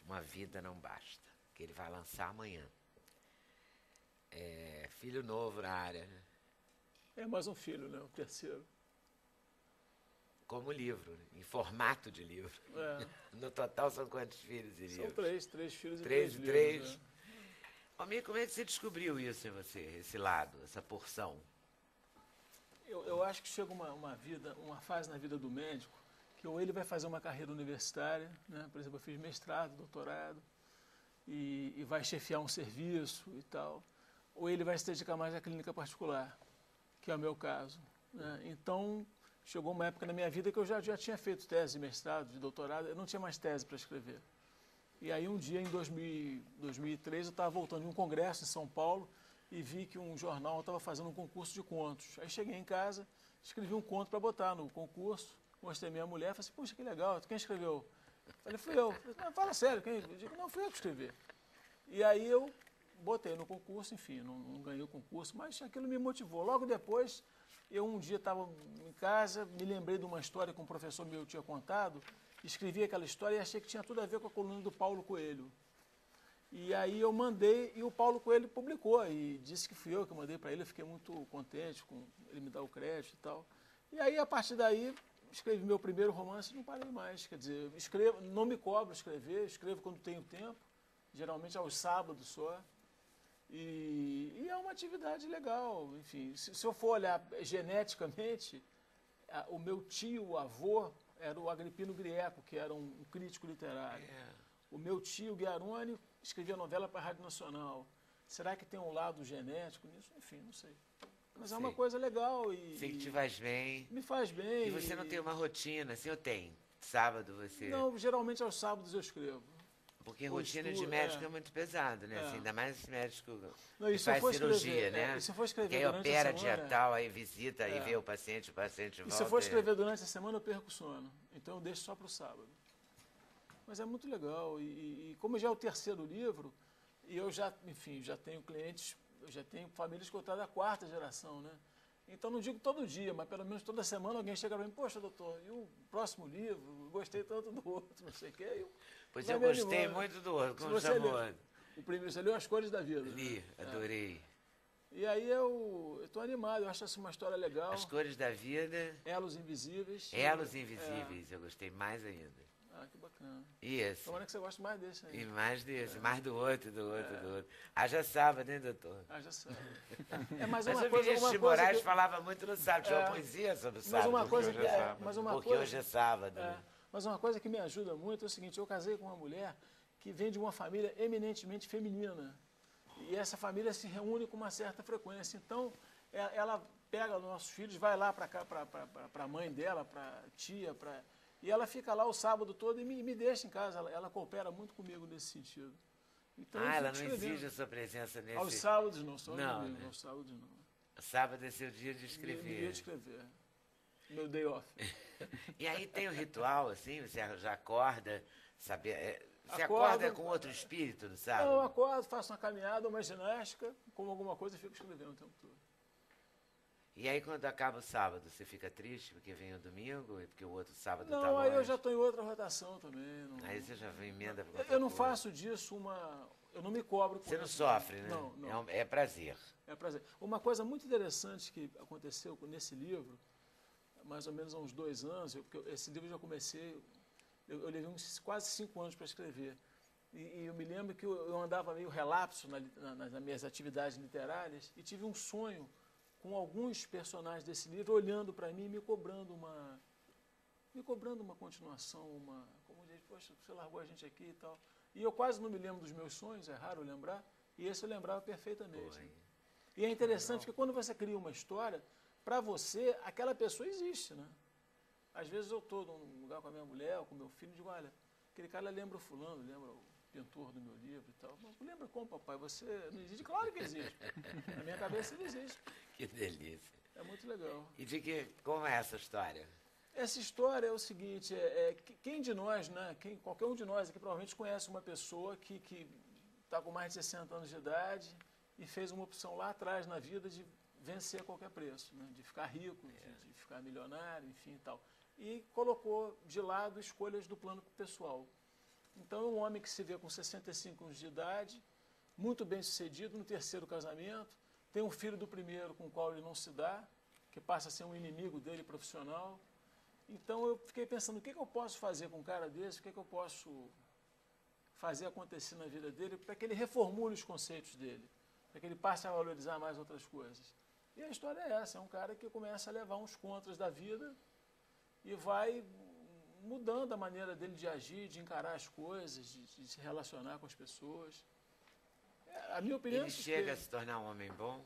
Uma Vida Não Basta, que ele vai lançar amanhã. Filho novo na área, né? É mais um filho, né? O 3º. Como livro, né? Em formato de livro. É, No total são quantos filhos e são livros? 3 filhos e 3 3 e 3. livros. Né? Almir, como é que você descobriu isso em você, esse lado, essa porção? Eu acho que chega uma fase na vida do médico que ou ele vai fazer uma carreira universitária, né? Por exemplo, eu fiz mestrado, doutorado, e vai chefiar um serviço e tal, ou ele vai se dedicar mais à clínica particular, que é o meu caso, né? Então, chegou uma época na minha vida que eu já tinha feito tese de mestrado, de doutorado, eu não tinha mais tese para escrever. E aí um dia, em 2003, eu estava voltando de um congresso em São Paulo e vi que um jornal estava fazendo um concurso de contos. Aí cheguei em casa, escrevi um conto para botar no concurso, mostrei minha mulher, falei assim, puxa, que legal, quem escreveu? Falei, fui eu. Falei, não, fala sério, quem? Eu digo, não, fui eu que escrevi. E aí eu botei no concurso, enfim, não ganhei o concurso, mas aquilo me motivou. Logo depois, eu um dia estava em casa, me lembrei de uma história que um professor meu tinha contado, escrevi aquela história e achei que tinha tudo a ver com a coluna do Paulo Coelho. E aí eu mandei e o Paulo Coelho publicou e disse que fui eu que mandei para ele, eu fiquei muito contente com ele me dar o crédito e tal. E aí, a partir daí, escrevi meu primeiro romance e não parei mais. Quer dizer, escrevo, não me cobro escrever, escrevo quando tenho tempo, geralmente aos sábados só. E é uma atividade legal. Enfim, se eu for olhar geneticamente, o meu tio, o avô, era o Agripino Grieco, que era um crítico literário. O meu tio, Guiarone, escrevia novela para a Rádio Nacional. Será que tem um lado genético nisso? Enfim, não sei. Mas é uma coisa legal e... Sei que te faz bem. Me faz bem. E você não tem uma rotina, assim, eu tenho. Sábado você... Não, geralmente aos sábados eu escrevo. Porque rotina de médico é muito pesado, né? Assim, ainda mais esse médico não, que faz cirurgia, né? E se for escrever que aí durante opera a semana, dia tal, aí visita, aí vê o paciente volta. E se eu for escrever durante a semana, eu perco o sono. Então eu deixo só para o sábado. Mas é muito legal. E como já é o terceiro livro, e eu já, enfim, já tenho clientes, eu já tenho famílias que eu trago da quarta geração, né? Então não digo todo dia, mas pelo menos toda semana alguém chega para mim, poxa, doutor, e o próximo livro? Eu gostei tanto do outro, não sei o quê. Pois eu gostei muito do outro, como chamou? O primeiro, você leu As Cores da Vida. Li, adorei. E aí eu estou animado, eu acho essa uma história legal. As Cores da Vida. Elos Invisíveis. Elos Invisíveis, eu gostei mais ainda. Ah, que bacana. Isso. Tomara que você goste mais desse aí. E mais desse, mais do outro, do outro. Haja sábado, hein, doutor? Haja sábado. Mas o Vinícius de Moraes falava muito no sábado, tinha uma poesia sobre o sábado. Porque hoje é sábado. Mas uma coisa que me ajuda muito é o seguinte, eu casei com uma mulher que vem de uma família eminentemente feminina. E essa família se reúne com uma certa frequência. Então, ela pega nossos filhos, vai lá para a mãe dela, para a tia, e ela fica lá o sábado todo e me deixa em casa. Ela coopera muito comigo nesse sentido. Então, ela não exige a sua presença nesse... Aos sábados não, só não, domingo, né? Aos sábados não. Sábado é seu dia de escrever. Meu dia de escrever. Meu day off. E aí tem um ritual, assim, você já acorda, sabe? Você acorda com outro espírito, não sabe? Eu acordo, faço uma caminhada, uma ginástica, como alguma coisa e fico escrevendo o tempo todo. E aí quando acaba o sábado, você fica triste porque vem o domingo e porque o outro sábado tá longe? Não, aí eu já estou em outra rotação também. Não... Aí você já vem emenda para eu não faço disso uma... Eu não me cobro com Você não sofre, né? Não. É prazer. É prazer. Uma coisa muito interessante que aconteceu nesse livro, mais ou menos há uns 2 anos, porque esse livro eu já comecei, eu levei quase 5 anos para escrever. E eu me lembro que eu andava meio relapso nas minhas atividades literárias e tive um sonho com alguns personagens desse livro olhando para mim e me cobrando uma continuação, como diz, poxa, você largou a gente aqui e tal. E eu quase não me lembro dos meus sonhos, é raro lembrar, e esse eu lembrava perfeitamente. Né? E é interessante que quando você cria uma história, para você, aquela pessoa existe, né? Às vezes eu estou num lugar com a minha mulher, ou com meu filho, e digo, olha, aquele cara lembra o fulano, lembra o pintor do meu livro e tal. Mas lembra como, papai? Você não existe? Claro que existe. Na minha cabeça ele existe. Que delícia. É muito legal. E como é essa história? Essa história é o seguinte, quem de nós, né, qualquer um de nós aqui provavelmente conhece uma pessoa que está com mais de 60 anos de idade e fez uma opção lá atrás na vida de vencer a qualquer preço, né, de ficar rico, de ficar milionário, enfim e tal. E colocou de lado escolhas do plano pessoal. Então é um homem que se vê com 65 anos de idade, muito bem sucedido no 3º casamento, tem um filho do primeiro com o qual ele não se dá, que passa a ser um inimigo dele profissional. Então eu fiquei pensando, o que eu posso fazer com um cara desse, o que eu posso fazer acontecer na vida dele para que ele reformule os conceitos dele, para que ele passe a valorizar mais outras coisas. E a história é essa, é um cara que começa a levar uns contras da vida e vai mudando a maneira dele de agir, de encarar as coisas, de se relacionar com as pessoas. A minha opinião Ele é chega a suspeita. se tornar um homem bom?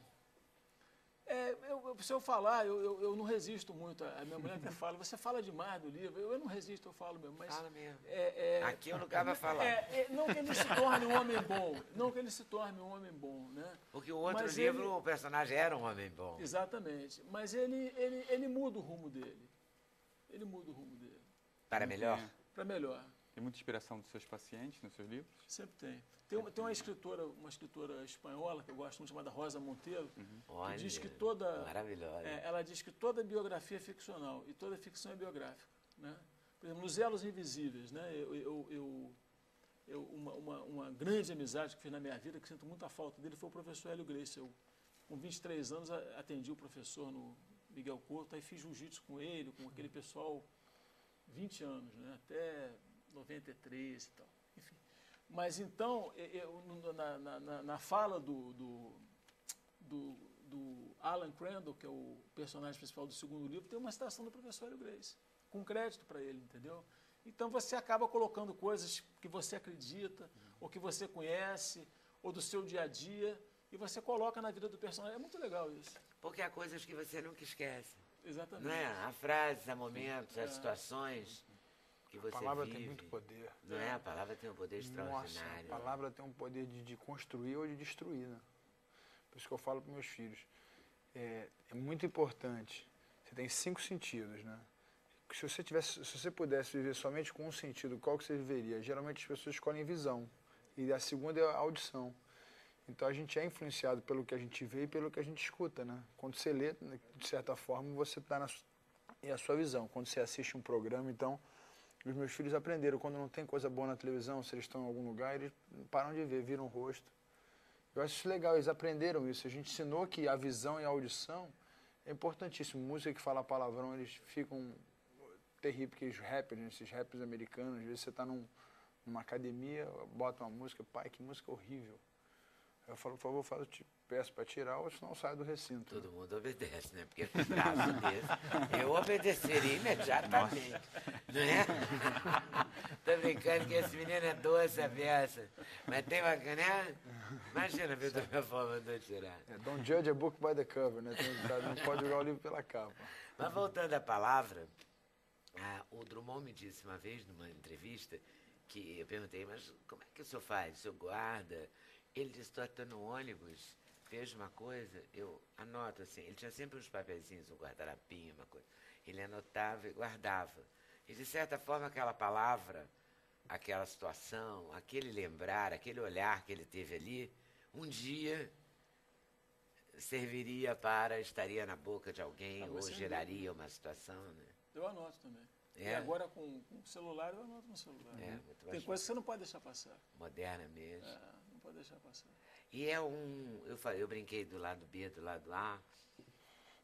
Se eu falar, eu não resisto muito. A minha mulher até fala, você fala demais do livro. Eu não resisto, eu falo mesmo. Mas Fala mesmo. é- Aqui é o lugar para falar. não que ele se torne um homem bom, não que ele se torne um homem bom, né? Porque o outro Mas livro, ele- o personagem era um homem bom. Exatamente. Mas ele muda o rumo dele. Ele muda o rumo dele. Para melhor? Para melhor. Tem muita inspiração dos seus pacientes nos seus livros? Sempre tem. Tem uma escritora espanhola que eu gosto muito, chamada Rosa Monteiro, Olha, que diz que toda... maravilhosa. ela diz que toda biografia é ficcional e toda ficção é biográfica. Né? Por exemplo, nos Elos Invisíveis, né? Uma grande amizade que fiz na minha vida, que sinto muita falta dele, foi o professor Hélio Grace. Eu, com 23 anos, atendi o professor no Miguel Couto, aí fiz jiu-jitsu com ele, com aquele pessoal, 20 anos, né? Até 93 e tal. Enfim. Mas então, na fala do Alan Crandall, que é o personagem principal do segundo livro, tem uma citação do professor Hélio Grace, com crédito para ele, entendeu? Então você acaba colocando coisas que você acredita, ou que você conhece, ou do seu dia a dia, e você coloca na vida do personagem. É muito legal isso. Porque há coisas que você nunca esquece. Exatamente. Não é? Há frases, há momentos, há situações que você A palavra vive. tem muito poder. Não é? A palavra tem um poder Nossa, extraordinário. a palavra tem um poder de construir ou de destruir, né? Por isso que eu falo para meus filhos. É muito importante. Você tem 5 sentidos, né? Se você pudesse viver somente com um sentido, qual que você viveria? Geralmente as pessoas escolhem visão. E a segunda é a audição. Então a gente é influenciado pelo que a gente vê e pelo que a gente escuta, né? Quando você lê, de certa forma, você está é a sua visão. Quando você assiste um programa, então, os meus filhos aprenderam. Quando não tem coisa boa na televisão, se eles estão em algum lugar, eles param de ver, viram o rosto. Eu acho isso legal, eles aprenderam isso. A gente ensinou que a visão e a audição é importantíssimo. Música que fala palavrão, eles ficam terríveis, porque os rappers, esses rappers americanos, às vezes você está numa academia, bota uma música, pai, que música horrível. Eu falo, por favor, eu te peço para tirar, ou senão sai do recinto. Todo mundo obedece, né? Porque com um traço desse, eu obedeceria imediatamente. Não é? Tô brincando que esse menino é doce a beça. Mas tem uma, né? Imagina ver da minha forma de tirar. Don't judge a book by the cover, né? Não pode julgar o livro pela capa. Mas voltando à palavra, o Drummond me disse uma vez, numa entrevista, que eu perguntei, mas como é que o senhor faz? O senhor guarda? Ele disse, estou no ônibus, vejo uma coisa, eu anoto assim. Ele tinha sempre uns papeizinhos, um guardarapinho, uma coisa. Ele anotava e guardava. E, de certa forma, aquela palavra, aquela situação, aquele lembrar, aquele olhar que ele teve ali, um dia estaria na boca de alguém ou geraria uma situação, né? Eu anoto também. É? E agora com o celular, eu anoto no celular. Muito Tem bastante. coisas que você não pode deixar passar. Moderna mesmo. Não pode deixar passar. E eu brinquei do lado B, do lado A,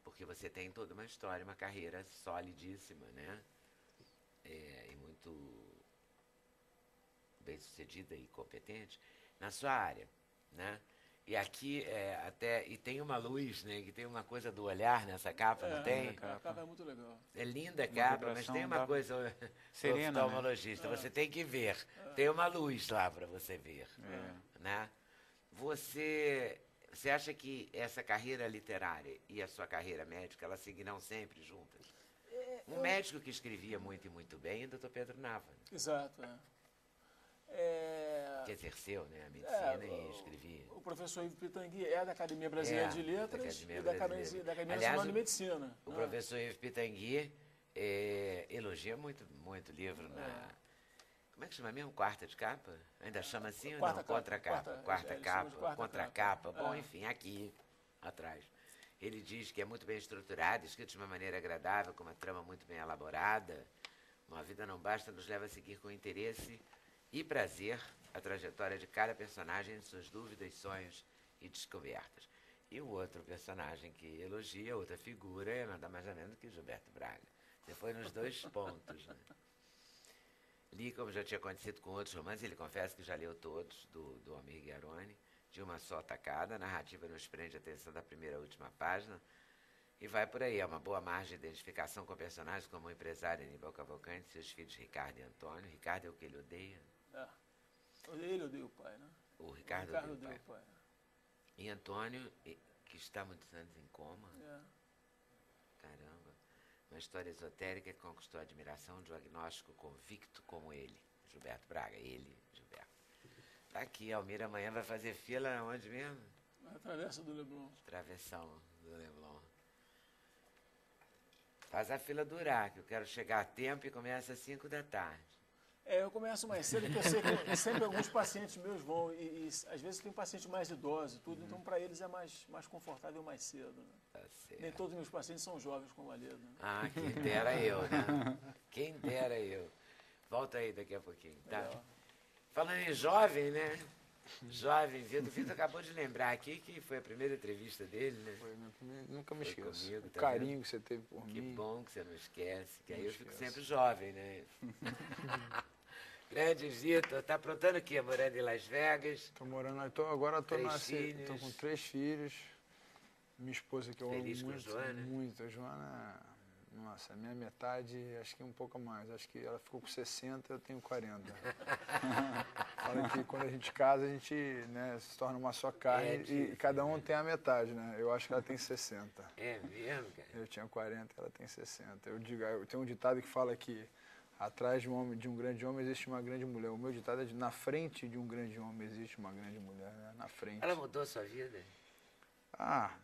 porque você tem toda uma história, uma carreira solidíssima, né? E muito bem-sucedida e competente na sua área, né? E aqui e tem uma luz, né? Que tem uma coisa do olhar nessa capa, não tem? A capa é muito legal. É linda a capa, mas tem uma coisa serena, oftalmologista, você tem que ver. Tem uma luz lá para você ver, né? Você acha que essa carreira literária e a sua carreira médica, elas seguirão sempre juntas? Um médico que escrevia muito e muito bem é o Dr. Pedro Nava, né? Exato. Que exerceu, né, a medicina e escrevia. O professor Ivo Pitangui é da Academia Brasileira de Letras e da Academia Nacional de Medicina. O professor Ivo Pitangui elogia muito, muito o livro na... Como é que chama mesmo? Quarta de capa? Ainda chama assim ou não? Contracapa. Quarta capa, contracapa. Bom, enfim, aqui atrás. Ele diz que é muito bem estruturado, escrito de uma maneira agradável, com uma trama muito bem elaborada. Uma vida não basta, nos leva a seguir com interesse e prazer a trajetória de cada personagem, suas dúvidas, sonhos e descobertas. E o outro personagem que elogia, outra figura, é nada mais ou menos que Gilberto Braga. Você foi nos 2 pontos, né? Li, como já tinha acontecido com outros romances, ele confessa que já leu todos, do Almir Guiaroni, de uma só tacada. A narrativa nos prende a atenção da primeira à última página. E vai por aí, é uma boa margem de identificação com personagens como o empresário Aníbal Cavalcante, seus filhos Ricardo e Antônio. Ricardo é o que ele odeia. Ele odeia o pai, né? O Ricardo Ricardo deu, deu, pai. pai. E Antônio, que está há muitos anos em coma. É. Caramba. Uma história esotérica que conquistou a admiração de um agnóstico convicto como ele. Gilberto Braga, Gilberto. Tá aqui, Almir amanhã vai fazer fila onde mesmo? Na Travessa do Leblon. Travessão do Leblon. Faz a fila durar, que eu quero chegar a tempo e começa às 5 da tarde. Eu começo mais cedo, porque eu sei que sempre alguns pacientes meus vão, e às vezes tem paciente mais idoso e tudo, então para eles é mais confortável mais cedo. Né? Tá certo. Nem todos os meus pacientes são jovens como a Leda. Né? Ah, quem dera eu, né? Quem dera eu. Volta aí daqui a pouquinho, tá? Legal. Falando em jovem, né? Jovem, Vitor acabou de lembrar aqui que foi a primeira entrevista dele, né? Foi minha primeira, nunca me Foi esqueço. comigo, O tá carinho vendo? que você teve por Que mim. bom que você não esquece, que aí Não eu fico esqueço. sempre jovem, né? Grande Vitor, tá aprontando o quê? Morando em Las Vegas? Tô morando, agora tô 3 filhos. tô com 3 filhos. Minha esposa que eu amo Feliz com a muito, Joana? muito. A Joana, nossa, a minha metade, acho que um pouco a mais. Acho que ela ficou com 60, eu tenho 40. Fala que quando a gente casa, a gente, né, se torna uma só carne e difícil, cada um tem a metade, né? Eu acho que ela tem 60. É mesmo, cara? Eu tinha 40, ela tem 60. Eu tenho um ditado que fala que atrás de um grande homem existe uma grande mulher. O meu ditado é na frente de um grande homem existe uma grande mulher, né? Na frente. Ela mudou a sua vida? Ah,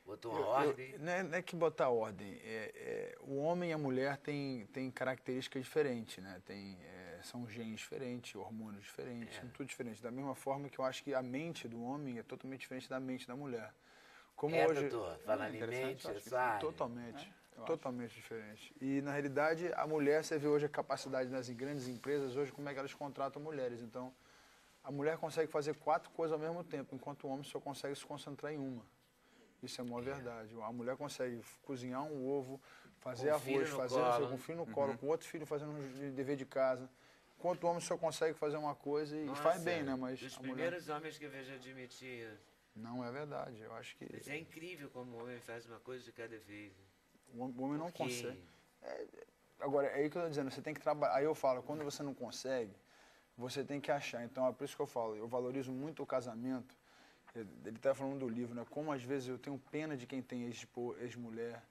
Botou uma ordem? não é que botar ordem. O homem e a mulher têm características diferentes, né? São genes diferentes, hormônios diferentes, são tudo diferente. Da mesma forma que eu acho que a mente do homem é totalmente diferente da mente da mulher. Como hoje, doutor, falando em interessante, mente, eu é acho que sua área. totalmente. Totalmente diferente. E, na realidade, a mulher, você vê hoje a capacidade das grandes empresas, hoje, como é que elas contratam mulheres. Então, a mulher consegue fazer 4 coisas ao mesmo tempo, enquanto o homem só consegue se concentrar em uma. Isso é uma verdade. A mulher consegue cozinhar um ovo, fazer Com o filho arroz, no fazer colo. com o filho no colo, com outro filho fazendo um dever de casa. Enquanto o homem só consegue fazer uma coisa e Nossa, faz bem, né? Mas dos a mulher... primeiros homens que eu vejo admitir. Não é verdade. Eu acho que Mas é incrível como o homem faz uma coisa de cada vez. o homem não Porque consegue. Agora, é aí que eu estou dizendo, você tem que trabalhar. Aí eu falo, quando você não consegue, você tem que achar. Então, é por isso que eu falo, eu valorizo muito o casamento. Ele está falando do livro, né? Como às vezes eu tenho pena de quem tem ex-mulher.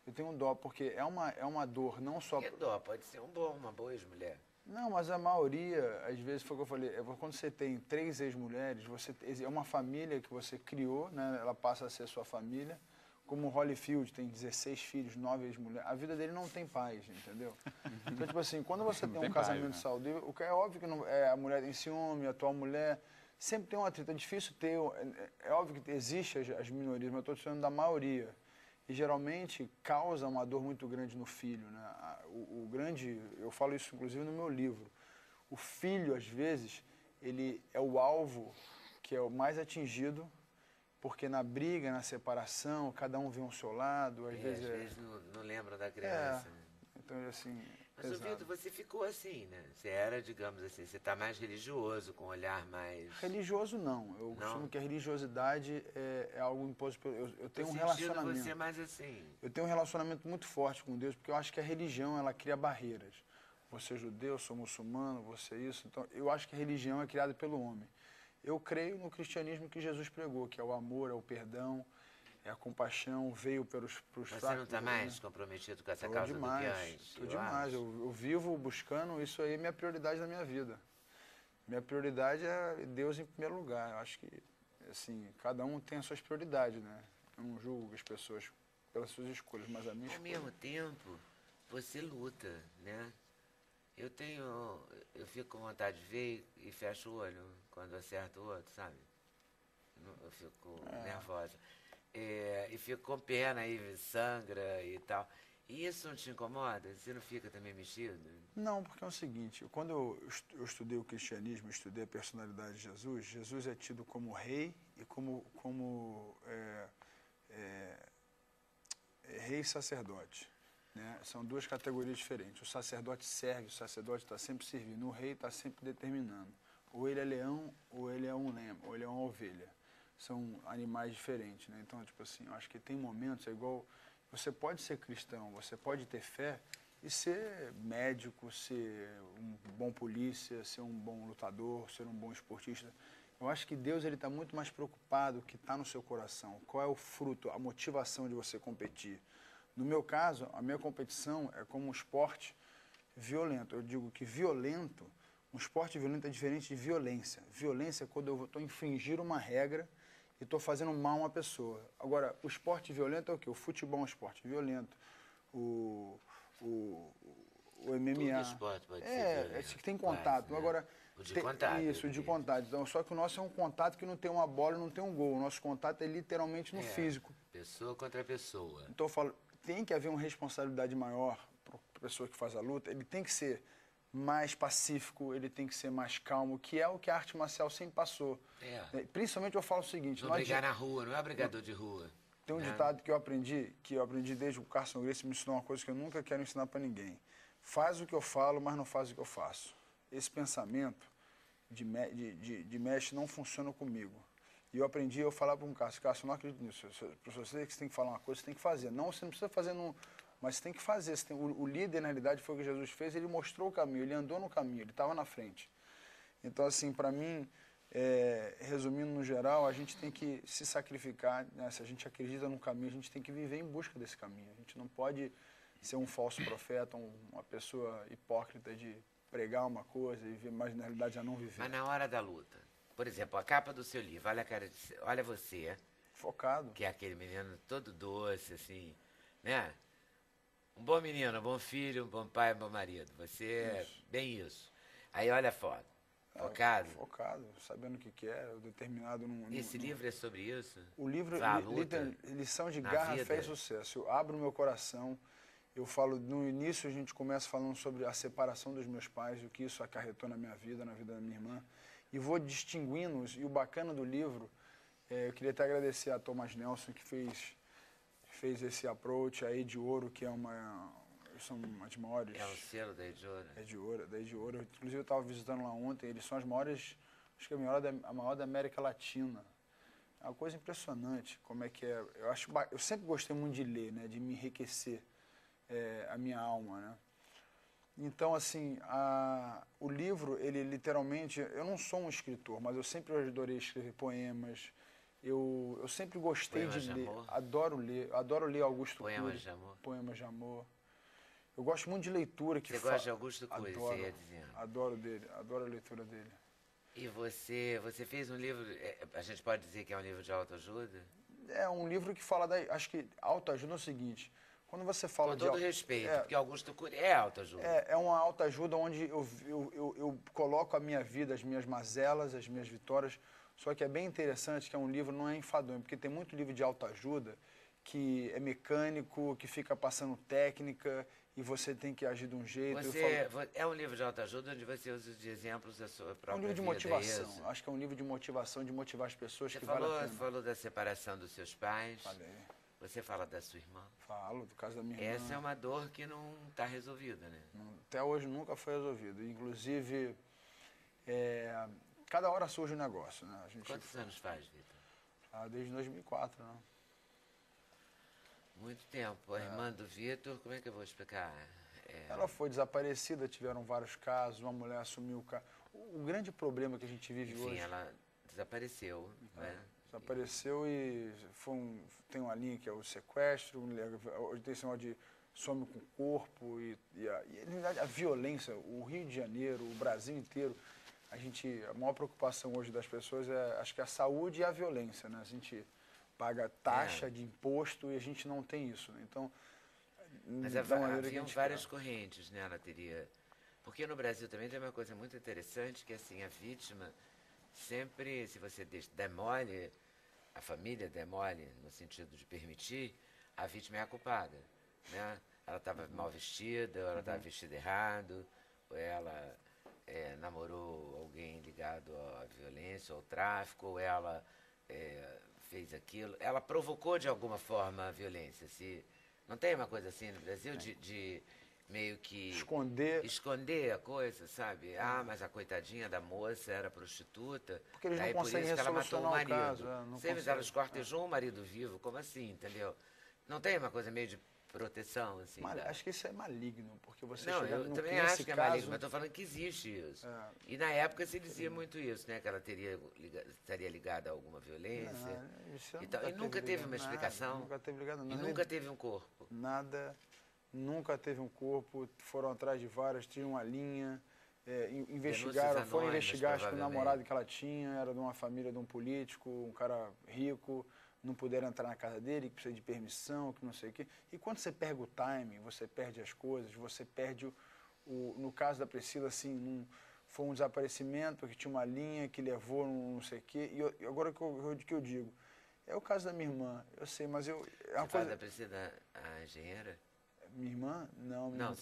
Eu tenho um dó, porque é uma dor, não só... Que dó, pode ser uma boa ex-mulher. Não, mas a maioria, às vezes, foi o que eu falei, quando você tem 3 ex-mulheres, é uma família que você criou, né? Ela passa a ser sua família. Como o Holyfield tem 16 filhos, 9 ex-mulheres, a vida dele não tem paz, entendeu? Então, tipo assim, quando você tem um casamento saudável, o que é óbvio que não, a mulher tem ciúme, a atual mulher, sempre tem um atrito, é difícil ter, é óbvio que existe as minorias, mas eu estou falando da maioria. E geralmente causa uma dor muito grande no filho, né? O grande, eu falo isso inclusive no meu livro, o filho, às vezes, ele é o alvo que é o mais atingido, porque na briga, na separação, cada um vê um seu lado, às vezes... Às vezes não lembra da criança. Né? Então, assim, Mas, ô Vitor, você ficou assim, né? Você era, digamos assim, você está mais religioso, com um olhar mais... Religioso, não. Eu costumo que a religiosidade é algo imposto pelo... Eu tenho um Tô sentindo relacionamento. você mais assim. Eu tenho um relacionamento muito forte com Deus, porque eu acho que a religião, ela cria barreiras. Você é judeu, eu sou muçulmano, você é isso. Então, eu acho que a religião é criada pelo homem. Eu creio no cristianismo que Jesus pregou, que é o amor, é o perdão, é a compaixão, veio para os fracos. Você não está mais comprometido com essa causa demais, do que antes? Estou demais. Eu vivo buscando, isso aí é minha prioridade na minha vida. Minha prioridade é Deus em primeiro lugar. Eu acho que, assim, cada um tem as suas prioridades, né? Eu não julgo as pessoas pelas suas escolhas, mas a minha Ao escolha... mesmo tempo, você luta, né? Eu fico com vontade de ver e fecho o olho quando acerto o outro, sabe? Eu fico nervosa. E fico com pena e sangra e tal. E isso não te incomoda? Você não fica também mexido? Não, porque é o seguinte, quando eu estudei o cristianismo, estudei a personalidade de Jesus, Jesus é tido como rei e como rei e sacerdote. Né? São 2 categorias diferentes. O sacerdote serve, o sacerdote está sempre servindo, o rei está sempre determinando. Ou ele é leão, ou ele é um lemo, ou ele é uma ovelha. São animais diferentes, né? Então, tipo assim, eu acho que tem momentos, é igual... Você pode ser cristão, você pode ter fé e ser médico, ser um bom polícia, ser um bom lutador, ser um bom esportista. Eu acho que Deus ele está muito mais preocupado com o que está no seu coração. Qual é o fruto, a motivação de você competir. No meu caso, a minha competição é como um esporte violento. Eu digo que violento, um esporte violento é diferente de violência. Violência é quando eu estou infringindo uma regra e estou fazendo mal a uma pessoa. Agora, o esporte violento é o quê? O futebol é um esporte violento. O MMA. Todo esporte pode ser violento, que tem contato. quase, né? Agora, O de contato. Isso, o de contato. Então, só que o nosso é um contato que não tem uma bola e não tem um gol. O nosso contato é literalmente no físico. Pessoa contra pessoa. Então eu falo, tem que haver uma responsabilidade maior para a pessoa que faz a luta. Ele tem que ser mais pacífico, ele tem que ser mais calmo, que é o que a arte marcial sempre passou. Principalmente eu falo o seguinte... Não brigar na rua, não é brigador de rua. Tem um ditado que eu aprendi desde o Carson Gracie, me ensinou uma coisa que eu nunca quero ensinar para ninguém. Faz o que eu falo, mas não faz o que eu faço. Esse pensamento de mestre não funciona comigo. E eu aprendi, eu falar para um Cássio, eu não acredito nisso. Para você que você tem que falar uma coisa, você tem que fazer. Não, você não precisa fazer, mas você tem que fazer. O líder, na realidade, foi o que Jesus fez, ele mostrou o caminho, ele andou no caminho, ele estava na frente. Então, assim, para mim, resumindo no geral, a gente tem que se sacrificar, né? Se a gente acredita no caminho, a gente tem que viver em busca desse caminho. A gente não pode ser um falso profeta, uma pessoa hipócrita de pregar uma coisa e mas na realidade já não viver. Mas na hora da luta, por exemplo, a capa do seu livro, olha a cara olha você, focado, que é aquele menino todo doce, assim, né? Um bom menino, um bom filho, um bom pai, um bom marido. Você é bem isso. Aí olha a foto. Focado? Focado, sabendo o que quer, determinado. Esse livro é sobre isso? O livro, lição de na garra, vida. fé e sucesso. Eu abro meu coração, eu falo, no início a gente começa falando sobre a separação dos meus pais, o que isso acarretou na minha vida, na vida da minha irmã, e vou distinguindo-os. E o bacana do livro, eu queria até agradecer a Thomas Nelson, que fez esse approach, a Ed Ouro, que são as maiores... É o selo da Ed Ouro? Da Ed Ouro. Inclusive eu estava visitando lá ontem, eles são as maiores, acho que a maior da América Latina. É uma coisa impressionante, como é que é. Eu sempre gostei muito de ler, né, de me enriquecer a minha alma, né. Então, assim, o livro, ele literalmente... Eu não sou um escritor, mas eu sempre adorei escrever poemas. Eu sempre gostei de ler. Adoro ler Augusto Cury. Poemas de amor. Poemas de amor. Eu gosto muito de leitura. Você gosta de Augusto Cury, você ia dizendo. Adoro a leitura dele. E você fez um livro, a gente pode dizer que é um livro de autoajuda? É um livro que fala acho que autoajuda é o seguinte, quando você fala Com todo respeito, porque Augusto Cury é autoajuda. É uma autoajuda onde eu coloco a minha vida, as minhas mazelas, as minhas vitórias, só que é bem interessante que é um livro, não é enfadonho, porque tem muito livro de autoajuda que é mecânico, que fica passando técnica e você tem que agir de um jeito. É um livro de autoajuda onde você usa de exemplos da sua própria vida. É um livro de motivação. Acho que é um livro de motivação, de motivar as pessoas você que vale a pena. Você falou da separação dos seus pais. Falei. Você fala da sua irmã. Falo, do caso da minha irmã. Essa é uma dor que não está resolvida, né? Até hoje nunca foi resolvido. Inclusive, cada hora surge um negócio, né? Quantos anos faz, Vitor? Desde 2004, né? Muito tempo. A irmã do Vitor, como é que eu vou explicar? Ela foi desaparecida, tiveram vários casos, uma mulher assumiu o caso. O grande problema que a gente vive hoje... Enfim, ela desapareceu, né? Desapareceu e tem uma linha que é o sequestro, hoje tem esse negócio de some com o corpo e a violência, o Rio de Janeiro, o Brasil inteiro, a maior preocupação hoje das pessoas acho que é a saúde e a violência, né? A gente paga taxa de imposto e a gente não tem isso, né? Então, mas haviam várias correntes, né? Ela teria... Porque no Brasil também tem uma coisa muito interessante, que assim, a vítima sempre, se você demole, a família demole, no sentido de permitir, a vítima é a culpada, né? Ela estava mal vestida, ou ela estava vestida errado, ou ela namorou alguém ligado à violência, ao tráfico, ou ela fez aquilo. Ela provocou de alguma forma a violência. Não tem uma coisa assim no Brasil de meio que... Esconder a coisa, sabe? Mas a coitadinha da moça era prostituta. Porque eles não conseguem por isso que ela matou o marido. Caso, Sempre elas cortejou o marido vivo, como assim, entendeu? Não tem uma coisa meio de proteção, assim. Acho que isso é maligno, porque você Não, chega eu no também nesse acho que é caso, maligno, mas estou falando que existe isso. É. E na época se dizia muito isso, né? Que ela estaria ligada a alguma violência. Não, isso E, tal. E nunca teve ligado uma nada, explicação. Nunca teve ligado E nada. nunca teve um corpo. Nada, nunca teve um corpo, foram atrás de várias, tinham uma linha, investigaram, foram anônimas, investigar, acho que o provavelmente. namorado que ela tinha era de uma família de um político, um cara rico, não puderam entrar na casa dele, que precisa de permissão, que não sei o quê. E quando você perde o timing, você perde as coisas, você perde no caso da Priscila, assim, foi um desaparecimento, porque tinha uma linha que levou não sei o quê. E agora o que eu digo, é o caso da minha irmã, eu sei, mas é uma Você fala da Priscila, a engenheira? Minha irmã? Não. Não,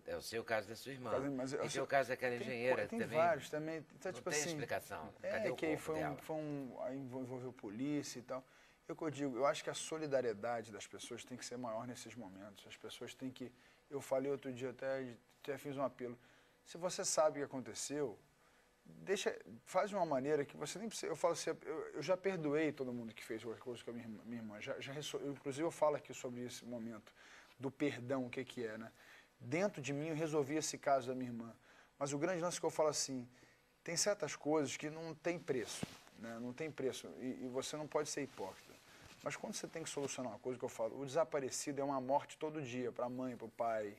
é o seu caso da sua irmã. Mas E o caso daquela engenheira tem também? vários também. Então, Não tipo tem assim, explicação. Cadê o que aí corpo dela? aí envolveu polícia e tal. É o que eu digo, eu acho que a solidariedade das pessoas tem que ser maior nesses momentos. As pessoas têm que... Eu falei outro dia, até fiz um apelo. Se você sabe o que aconteceu, faz de uma maneira que você nem precisa... Eu falo assim, eu já perdoei todo mundo que fez as coisas com a minha irmã. Inclusive, eu falo aqui sobre esse momento do perdão, o que é, né? Dentro de mim, eu resolvi esse caso da minha irmã. Mas o grande lance que eu falo assim, tem certas coisas que não tem preço, né? Não tem preço, e você não pode ser hipócrita. Mas quando você tem que solucionar uma coisa, que eu falo, o desaparecido é uma morte todo dia, para a mãe, para o pai,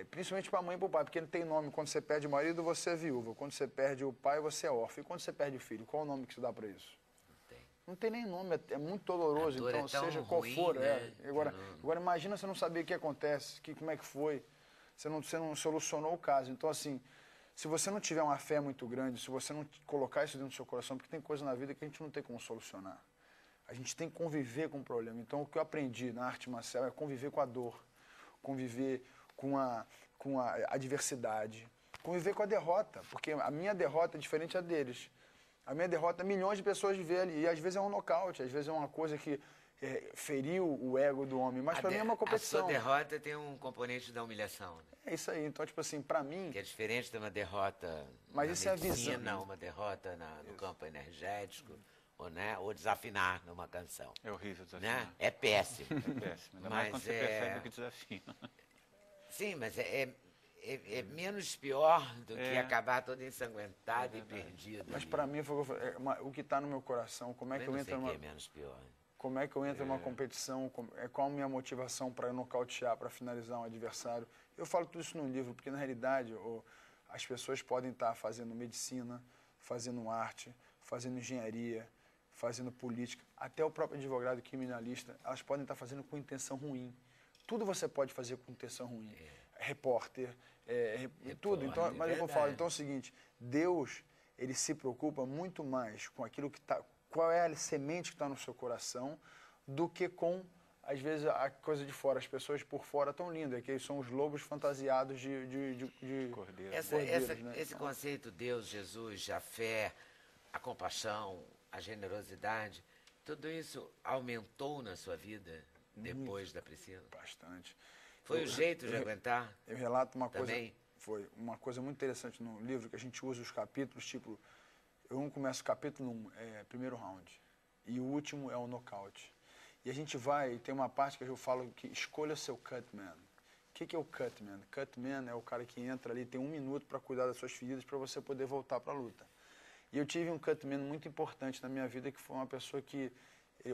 principalmente para a mãe e para o pai, porque não tem nome. Quando você perde o marido, você é viúva. Quando você perde o pai, você é órfão. E quando você perde o filho, qual é o nome que se dá para isso? Não tem nem nome, é muito doloroso, então seja qual for. Né? Agora imagina você não saber o que acontece, como é que foi, você não solucionou o caso. Então assim, se você não tiver uma fé muito grande, se você não colocar isso dentro do seu coração, porque tem coisa na vida que a gente não tem como solucionar. A gente tem que conviver com o problema. Então o que eu aprendi na arte marcial é conviver com a dor, conviver com a adversidade, conviver com a derrota, porque a minha derrota é diferente da deles. A minha derrota, milhões de pessoas vê ali, e às vezes é um nocaute, às vezes é uma coisa que feriu o ego do homem, mas para mim é uma competição. A sua derrota tem um componente da humilhação. Né? É isso aí, então, tipo assim, para mim... Que é diferente de uma derrota mas na isso medicina, é a visão. uma derrota no campo energético, ou desafinar numa canção. É horrível desafinar. Né? É péssimo. É péssimo, ainda mais quando você percebe que desafina. Sim, mas é menos pior do que acabar todo ensanguentado e perdido. Mas para mim, o que está no meu coração, como é que eu entro numa... é menos pior. Como é que eu entro numa competição, qual a minha motivação para nocautear, para finalizar um adversário. Eu falo tudo isso no livro, porque na realidade as pessoas podem estar fazendo medicina, fazendo arte, fazendo engenharia, fazendo política, até o próprio advogado criminalista, elas podem estar fazendo com intenção ruim. Tudo você pode fazer com intenção ruim. Repórter, tudo. Então, mas eu falo, então é o seguinte, Deus, ele se preocupa muito mais com aquilo que está, qual é a semente que está no seu coração, do que com, às vezes, a coisa de fora. As pessoas por fora estão lindas, que eles são os lobos fantasiados de cordeiros. Né? Esse conceito, Deus, Jesus, a fé, a compaixão, a generosidade, tudo isso aumentou na sua vida depois da Priscila? Bastante. Foi o jeito de aguentar? Eu relato uma coisa. Também? Foi uma coisa muito interessante no livro, que a gente usa os capítulos, tipo, eu começo o capítulo 1, primeiro round, e o último é o nocaute. E a gente vai, tem uma parte que eu falo que escolha seu cutman. O que é o cutman? Cutman é o cara que entra ali, tem 1 minuto para cuidar das suas feridas para você poder voltar para a luta. E eu tive um cutman muito importante na minha vida, que foi uma pessoa que,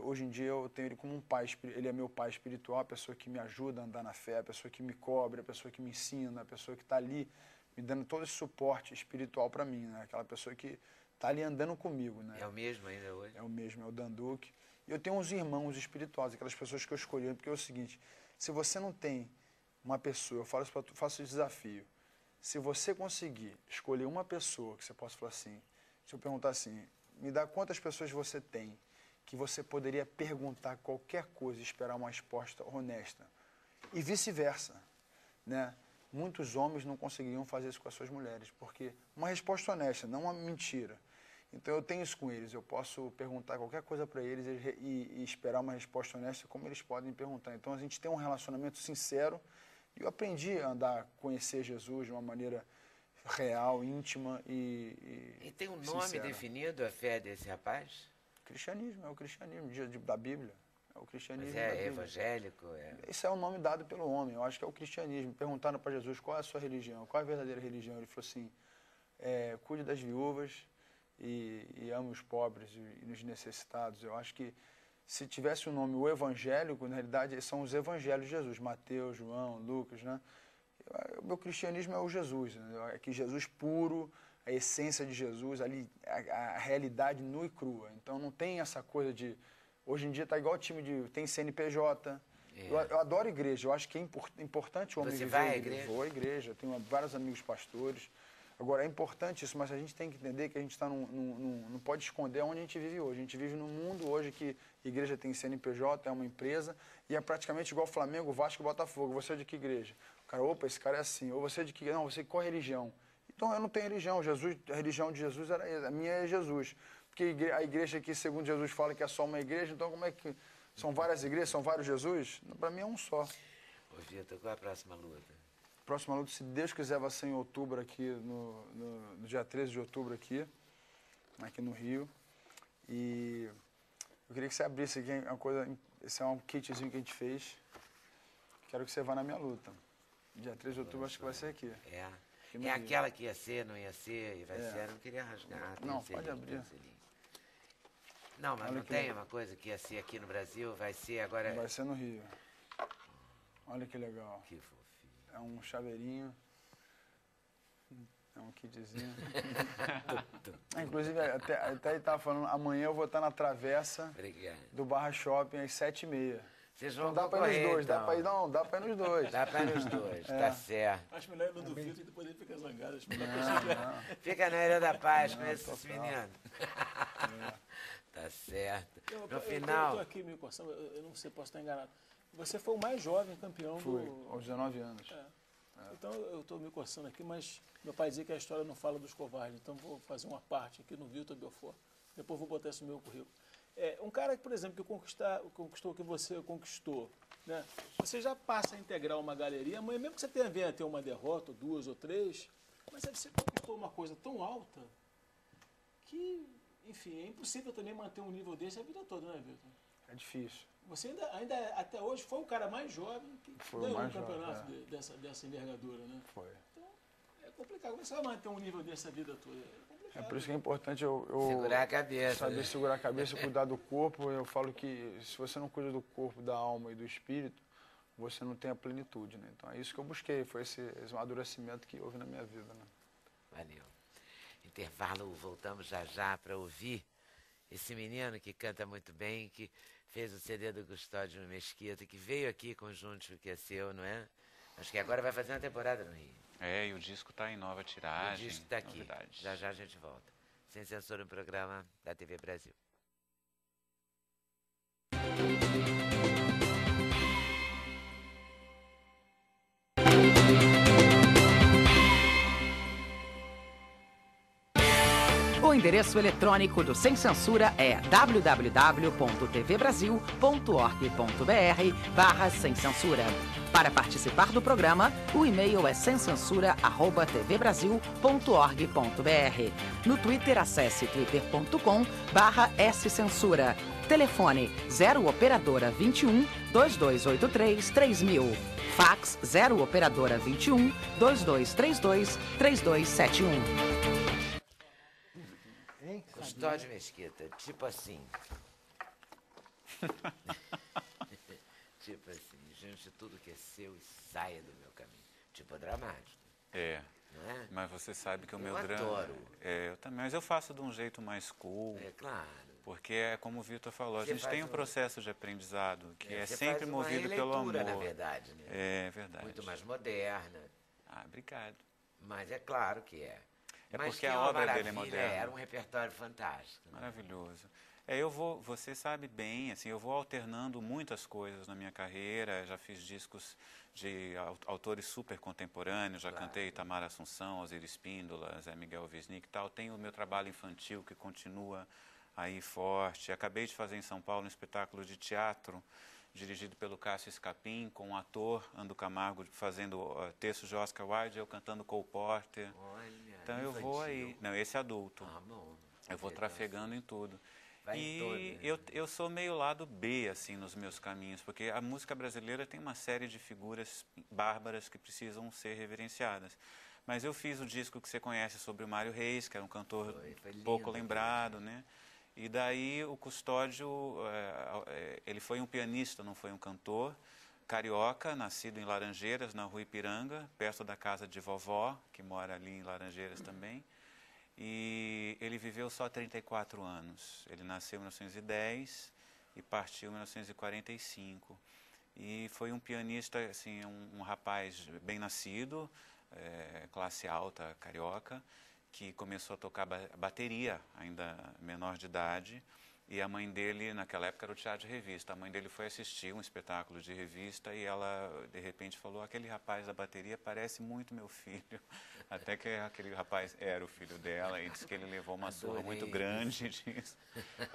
hoje em dia, eu tenho ele como um pai, ele é meu pai espiritual, a pessoa que me ajuda a andar na fé, a pessoa que me cobre, a pessoa que me ensina, a pessoa que está ali me dando todo esse suporte espiritual para mim, né? Aquela pessoa que está ali andando comigo, né? É o mesmo ainda hoje? É o mesmo, é o Danduque. E eu tenho uns irmãos espirituais, aquelas pessoas que eu escolhi, porque é o seguinte, se você não tem uma pessoa, eu falo isso para tu, faço esse desafio, se você conseguir escolher uma pessoa que você possa falar assim, se eu perguntar assim, me dá quantas pessoas você tem que você poderia perguntar qualquer coisa e esperar uma resposta honesta. E vice-versa, né? Muitos homens não conseguiriam fazer isso com as suas mulheres, porque uma resposta honesta, não uma mentira. Então eu tenho isso com eles, eu posso perguntar qualquer coisa para eles e esperar uma resposta honesta como eles podem perguntar. Então a gente tem um relacionamento sincero e eu aprendi a conhecer Jesus de uma maneira real, íntima E tem um nome sincera. definido a fé desse rapaz? Cristianismo, é o cristianismo da Bíblia. O cristianismo Mas da é Bíblia. evangélico? Isso é o nome dado pelo homem. Eu acho que é o cristianismo. Perguntaram para Jesus qual é a sua religião, qual é a verdadeira religião. Ele falou assim, cuide das viúvas e ame os pobres e os necessitados. Eu acho que se tivesse o nome o evangélico, na realidade são os evangelhos de Jesus, Mateus, João, Lucas, né? O meu cristianismo é o Jesus, né? É que Jesus puro, a essência de Jesus, ali, a realidade nua e crua. Então não tem essa coisa de... Hoje em dia está igual time de... Tem CNPJ. Eu adoro igreja, eu acho que é importante o homem Você viver vai à a igreja? Vou à igreja, tenho vários amigos pastores. Agora, é importante isso, mas a gente tem que entender que a gente está não pode esconder onde a gente vive hoje. A gente vive num mundo hoje que a igreja tem CNPJ, é uma empresa, e é praticamente igual Flamengo, Vasco e Botafogo. Você é de que igreja? O cara, opa, esse cara é assim. Ou você é de que... Não, você qual religião? Então, eu não tenho religião. Jesus, a religião de Jesus, a minha é Jesus. Porque a igreja aqui, segundo Jesus, fala que é só uma igreja, então como é que... São várias igrejas, são vários Jesus? Para mim é um só. Ô, Vitor, qual é a próxima luta? Próxima luta, se Deus quiser, vai ser em outubro aqui, no dia 13 de outubro aqui no Rio. E eu queria que você abrisse aqui uma coisa, esse é um kitzinho que a gente fez. Quero que você vá na minha luta. Dia 13 de outubro, acho que vai ser aqui. É. no É Rio. aquela que ia ser, não ia ser, e vai ser. Eu não queria rasgar. tem Não, um selinho, pode abrir. tem um selinho. Não, mas Olha não que tem legal. uma coisa que ia ser aqui no Brasil, vai ser agora... Vai ser no Rio. Olha que legal. Que fofinho. É um chaveirinho. É um kitzinho. Inclusive, até ele estava falando, amanhã eu vou estar na travessa Obrigado. do Barra Shopping às 7h30. Vocês vão Então dá para ir nos dois, então. dá para ir nos dois. Dá pra ir nos dois, tá certo. Acho melhor ir no do Vitor e depois ele fica zangado. Acho melhor Fica na Ilha da Paz com esses meninos. Tá certo. No Eu final... tô aqui me coçando, eu não sei, posso estar enganado. Você foi o mais jovem campeão Fui, do... aos 19 anos. Então eu estou me coçando aqui, mas meu pai dizia que a história não fala dos covardes, então vou fazer uma parte aqui no Vitor Belfort. Depois vou botar isso no meu currículo. Um cara, por exemplo, que conquistou o que você conquistou, né? Você já passa a integrar uma galeria, amanhã mesmo que você venha a ter uma derrota, ou duas ou três, mas aí você conquistou uma coisa tão alta que, enfim, é impossível também manter um nível desse a vida toda, né, Vitor? É difícil. Você ainda até hoje foi o cara mais jovem que Foi o ganhou um mais jovem, campeonato dessa envergadura, né? Foi. Então, é complicado. Como você vai manter um nível desse a vida toda? É complicado. É por isso que é importante eu Segurar a cabeça. saber né? segurar a cabeça, cuidar do corpo. Eu falo que se você não cuida do corpo, da alma e do espírito, você não tem a plenitude, né? Então é isso que eu busquei, foi esse amadurecimento que houve na minha vida, né? Valeu. Intervalo, voltamos já para ouvir esse menino que canta muito bem, que fez o CD do Custódio Mesquita, que veio aqui com o Juntos que é seu, não é? Acho que agora vai fazer uma temporada no Rio. E o disco está em nova O tiragem. disco está aqui. Novidades. Já a gente volta. Sem Censura, um programa da TV Brasil. O endereço eletrônico do Sem Censura é www.tvbrasil.org.br/sem censura. Para participar do programa, o e-mail é semcensura@tvbrasil.org.br. No Twitter, acesse twitter.com/scensura. Telefone 0 operadora 21 2283 3000. Fax 0 operadora 21 2232 3271. Custódio Mesquita, tipo assim. Tipo assim, gente, tudo que é seu saia do meu caminho. Tipo dramático, não é? Mas você sabe que o meu Eu drama... adoro. Eu também, mas eu faço de um jeito mais cool. É claro. Porque é como o Vitor falou, a Você gente faz tem um processo de aprendizado que é você sempre faz uma movido pelo amor. releitura, na verdade, né? É verdade. Muito mais moderna, Obrigado. mas é claro que é. É Mas porque tem a uma obra dele é maravilha, moderna. Era um repertório fantástico. né? Maravilhoso. Você sabe bem, assim, eu vou alternando muitas coisas na minha carreira, já fiz discos de autores super contemporâneos, já cantei Tamara Assunção, Alzira Espíndola, Zé Miguel Wisnik e tal. Tenho o meu trabalho infantil que continua aí forte. Acabei de fazer em São Paulo um espetáculo de teatro dirigido pelo Cássio Escapim, com o ator Ando Camargo fazendo textos de Oscar Wilde, eu cantando Cole Porter. Olha, Então eu vou aí. Não, esse é adulto. Ah, bom. Eu vou trafegando em tudo. Vai em todas, E né? eu sou meio lado B, assim, nos meus caminhos, porque a música brasileira tem uma série de figuras bárbaras que precisam ser reverenciadas. Mas eu fiz o disco que você conhece sobre o Mário Reis, que era um cantor Foi lindo pouco aquele lembrado, né? E daí o Custódio, ele foi um pianista, não foi um cantor, carioca, nascido em Laranjeiras, na Rua Ipiranga, perto da casa de vovó, que mora ali em Laranjeiras também. E ele viveu só 34 anos. Ele nasceu em 1910 e partiu em 1945. E foi um pianista, assim, um rapaz bem nascido, classe alta, carioca, que começou a tocar bateria, ainda menor de idade. E a mãe dele, naquela época, era o teatro de revista. A mãe dele foi assistir um espetáculo de revista e ela, de repente, falou: aquele rapaz da bateria parece muito meu filho. Até que aquele rapaz era o filho dela e disse que ele levou uma surra Adorei muito grande disso.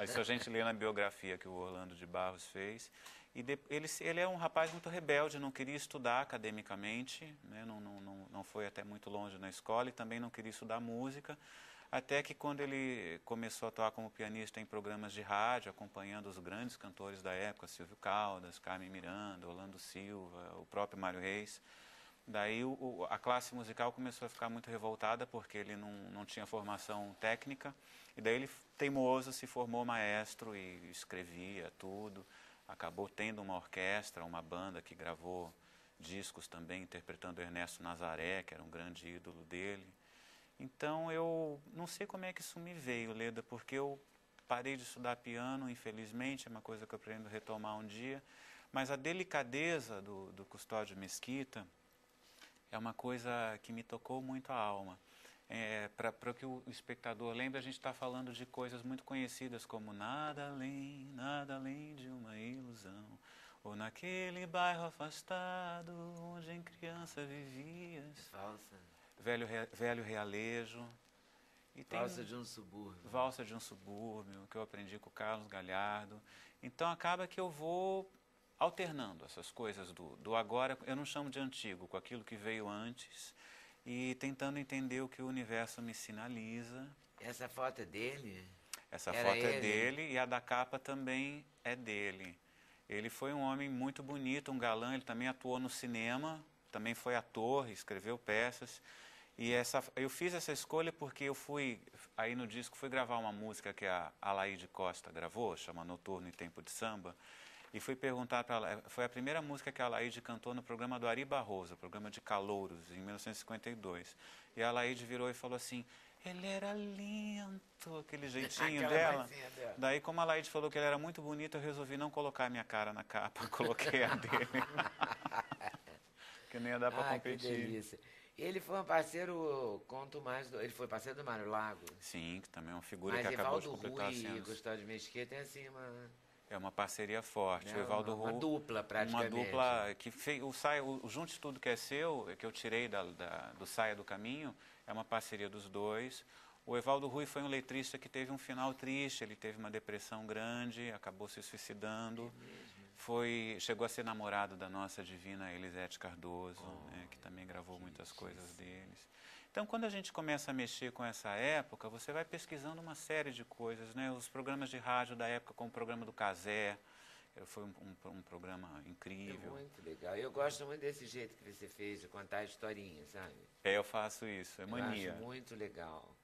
Isso a gente lê na biografia que o Orlando de Barros fez. E ele é um rapaz muito rebelde, não queria estudar academicamente, né? Não foi até muito longe na escola e também não queria estudar música. Até que quando ele começou a atuar como pianista em programas de rádio, acompanhando os grandes cantores da época, Silvio Caldas, Carmen Miranda, Orlando Silva, o próprio Mário Reis, daí a classe musical começou a ficar muito revoltada porque ele não tinha formação técnica. E daí ele, teimoso, se formou maestro e escrevia tudo. Acabou tendo uma orquestra, uma banda que gravou discos também, interpretando Ernesto Nazaré, que era um grande ídolo dele. Então, eu não sei como é que isso me veio, Leda, porque eu parei de estudar piano, infelizmente, é uma coisa que eu pretendo retomar um dia, mas a delicadeza do Custódio Mesquita é uma coisa que me tocou muito a alma. Para que o espectador lembre, a gente está falando de coisas muito conhecidas como nada além de uma ilusão, ou naquele bairro afastado onde em criança vivias. Falsa. Velho Realejo. E tem Valsa de um subúrbio. Valsa de um Subúrbio, que eu aprendi com o Carlos Galhardo. Então acaba que eu vou alternando essas coisas do agora, eu não chamo de antigo, com aquilo que veio antes, e tentando entender o que o universo me sinaliza. Essa foto é dele? Essa Era foto é ele? dele e a da capa também é dele. Ele foi um homem muito bonito, um galã, ele também atuou no cinema, também foi ator, escreveu peças. E eu fiz essa escolha porque eu aí no disco, fui gravar uma música que a Alaide Costa gravou, chama Noturno e Tempo de Samba, e fui perguntar para ela, foi a primeira música que a Alaide cantou no programa do Ari Barroso, programa de Calouros, em 1952. E a Alaide virou e falou assim: ele era lindo, aquele jeitinho Aquela dela. vozinha dela. Daí, como a Alaide falou que ele era muito bonito, eu resolvi não colocar a minha cara na capa, coloquei a dele. Que nem ia dar para Que competir. delícia. Ele foi um parceiro, conto mais, ele foi parceiro do Mário Lago. Sim, que também é uma figura Mas que acabou de Evaldo completar Rui 100 e anos. Custódio Mesquita é assim É uma parceria forte. né, O Evaldo uma Rui, dupla praticamente. uma dupla que fez o Junte Tudo Que É Seu, que eu tirei do Saia do Caminho, é uma parceria dos dois. O Evaldo Rui foi um letrista que teve um final triste, ele teve uma depressão grande, acabou se suicidando. Chegou a ser namorado da nossa divina Elisete Cardoso, né, que também gravou muitas coisas deles. Então, quando a gente começa a mexer com essa época, você vai pesquisando uma série de coisas, né? Os programas de rádio da época, como o programa do Cazé, foi um programa É incrível. muito legal. Eu gosto muito desse jeito que você fez de contar historinhas, sabe? Eu faço isso, é mania. Eu acho muito legal.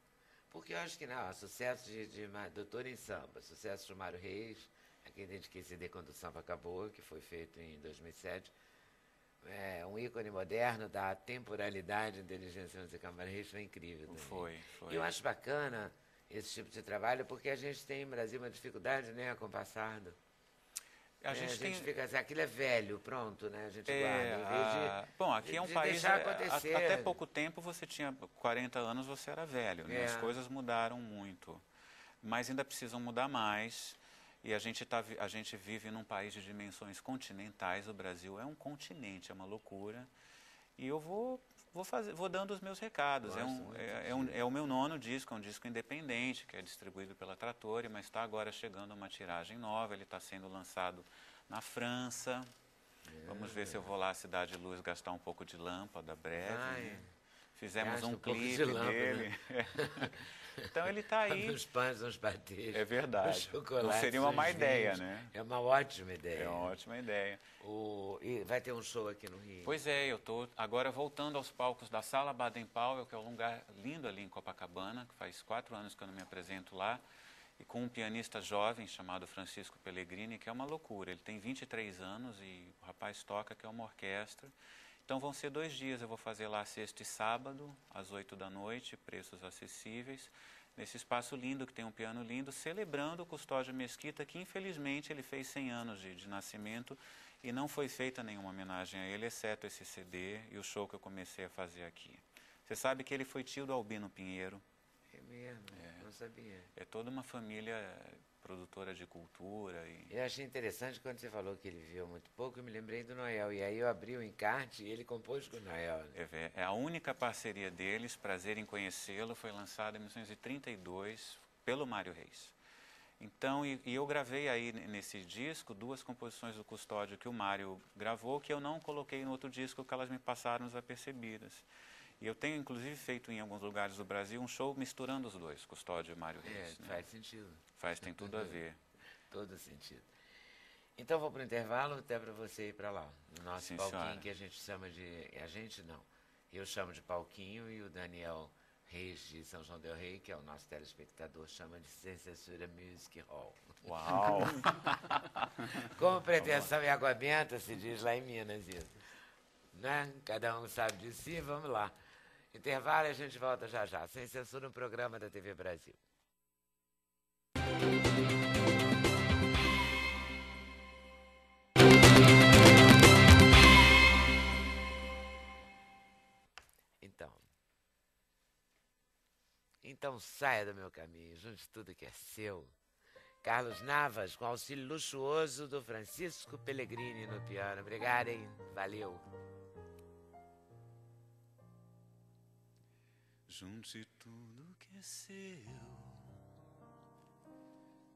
Porque eu acho que não, sucesso de Doutor em Samba, sucesso de Mário Reis, aquele dediquei CD quando o samba acabou, que foi feito em 2007, um ícone moderno da temporalidade, inteligência musical. Mário Reis foi incrível também. Foi. E eu acho bacana esse tipo de trabalho, porque a gente tem no Brasil uma dificuldade, né, com o passado. A gente tem... fica assim, aquilo é velho, pronto, né? A gente guarda. Em vez Bom, aqui é um de país... deixar acontecer. Até pouco tempo você tinha 40 anos, você era velho, né? As coisas mudaram muito. Mas ainda precisam mudar mais. E a gente vive num país de dimensões continentais. O Brasil é um continente, é uma loucura. E eu vou dando os meus recados. É o meu 9º disco, é um disco independente, que é distribuído pela Trattori, mas está agora chegando uma tiragem nova. Ele está sendo lançado na França. Vamos ver se eu vou lá à Cidade Luz gastar um pouco de lâmpada breve. Né? Fizemos gasta um um pouco de clipe lâmpada. dele. Então ele está aí. Uns pães, uns patês. É verdade. Chocolate, Não seria uma má uns ideia, vinhos. né? É uma ótima ideia. É uma ótima ideia. E vai ter um show aqui no Rio. Pois é, eu estou agora voltando aos palcos da Sala Baden-Powell, que é um lugar lindo ali em Copacabana, que faz 4 anos que eu não me apresento lá, e com um pianista jovem chamado Francisco Pellegrini, que é uma loucura. Ele tem 23 anos e o rapaz toca, que é uma orquestra. Então vão ser 2 dias, eu vou fazer lá sexta e sábado, às 8 da noite, preços acessíveis, nesse espaço lindo, que tem um piano lindo, celebrando o Custódio Mesquita, que infelizmente ele fez 100 anos de nascimento e não foi feita nenhuma homenagem a ele, exceto esse CD e o show que eu comecei a fazer aqui. Você sabe que ele foi tio do Albino Pinheiro. É mesmo? Não sabia. É toda uma família produtora de cultura. Eu achei interessante quando você falou que ele viveu muito pouco, eu me lembrei do Noel. E aí eu abri o encarte e ele compôs com o Noel. Né? É a única parceria deles, prazer em conhecê-lo, foi lançada em 1932 pelo Mário Reis. Então, e eu gravei aí nesse disco 2 composições do Custódio que o Mário gravou, que eu não coloquei no outro disco, porque elas me passaram desapercebidas. E eu tenho, inclusive, feito em alguns lugares do Brasil um show misturando os dois, Custódio e Mário Reis. Né? Faz sentido. Tem tudo a ver. Todo sentido. Então, vou para o intervalo, até para você ir para lá. No nosso Sim, palquinho, senhora. que a gente chama de... A gente não. Eu chamo de palquinho e o Daniel Reis de São João del Rei, que é o nosso telespectador, chama de Sem Censura Music Hall. Uau! Como pretensão e água benta, se diz lá em Minas isso. Né? Cada um sabe de si, vamos lá. Intervalo e a gente volta já já. Sem Censura, um programa da TV Brasil. Então saia do meu caminho, junte tudo que é seu. Carlos Navas, com auxílio luxuoso do Francisco Pellegrini no piano. Obrigada, hein? Valeu. Junte tudo que é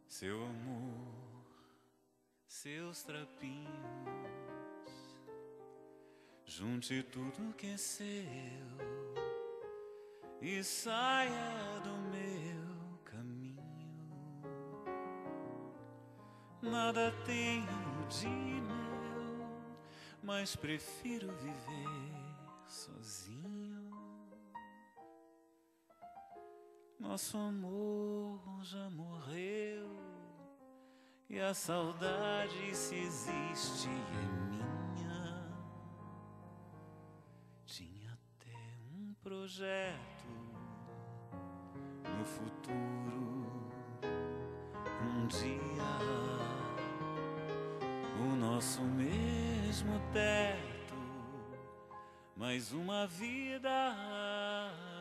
seu amor, seus trapinhos. Junte tudo que é seu e saia do meu caminho. Nada tenho de meu, mas prefiro viver sozinho. Nosso amor já morreu e a saudade, se existe, é minha. Tinha até um projeto no futuro, um dia o nosso mesmo teto, mais uma vida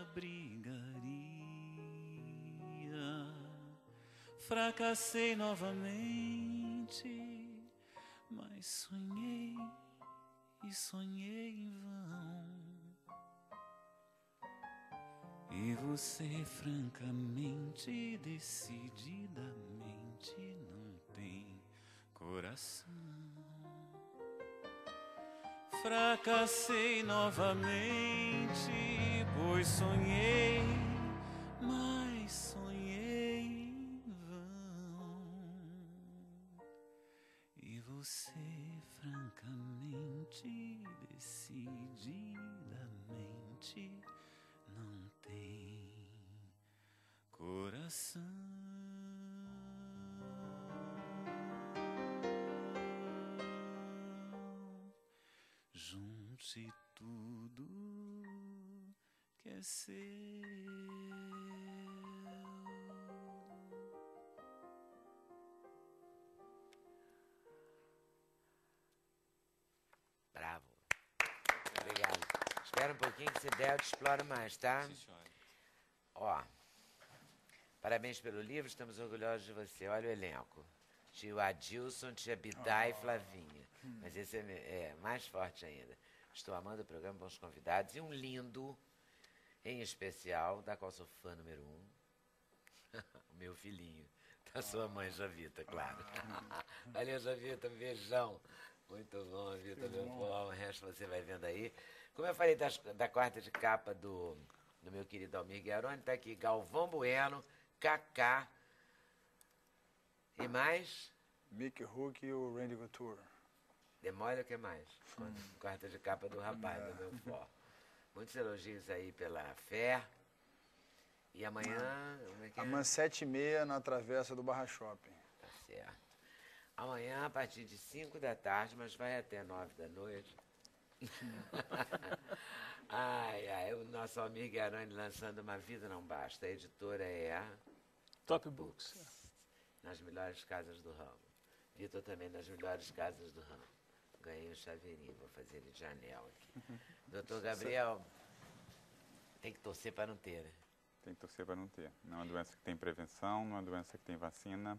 abrigaria. Fracassei novamente, mas sonhei e sonhei em vão. E você, francamente, decididamente, não tem coração. Fracassei novamente, pois sonhei, mas sonhei em vão. E você, francamente, decididamente, não tem coração. Junte tudo que é seu. Bravo. Obrigado. Espera um pouquinho que se der eu te exploro mais, tá? Sim, senhora. Ó, parabéns pelo livro, estamos orgulhosos de você. Olha o elenco. Tio Adilson, tia Bidá e Flavinha. Mas esse é mais forte ainda. Estou amando o programa, bons convidados. E um lindo, em especial, da qual sou fã número 1. O meu filhinho. Da sua mãe, Javita, claro. Valeu, Javita, um beijão. Muito bom, Vitor, meu bom. O resto você vai vendo aí. Como eu falei da quarta de capa do do meu querido Almir Gueroni. Está aqui Galvão Bueno, Kaká e mais... Mickey Rourke e o Randy Couture. Demora o que mais? Quarta de capa do rapaz, do meu fó. Muitos elogios aí pela fé. E amanhã... Como é que é? Amanhã, 7h30, na travessa do Barra Shopping. Tá certo. Amanhã, a partir de 5 da tarde, mas vai até 9 da noite. Ai, o nosso amigo Gueroni lançando Uma Vida Não Basta. A editora é a Top Books. nas melhores casas do ramo. Vitor também nas melhores casas do ramo. Ganhei um chaveirinho, vou fazer ele de anel aqui. Doutor Gabriel, tem que torcer para não ter, né? Tem que torcer para não ter. Não é uma doença que tem prevenção, não é uma doença que tem vacina.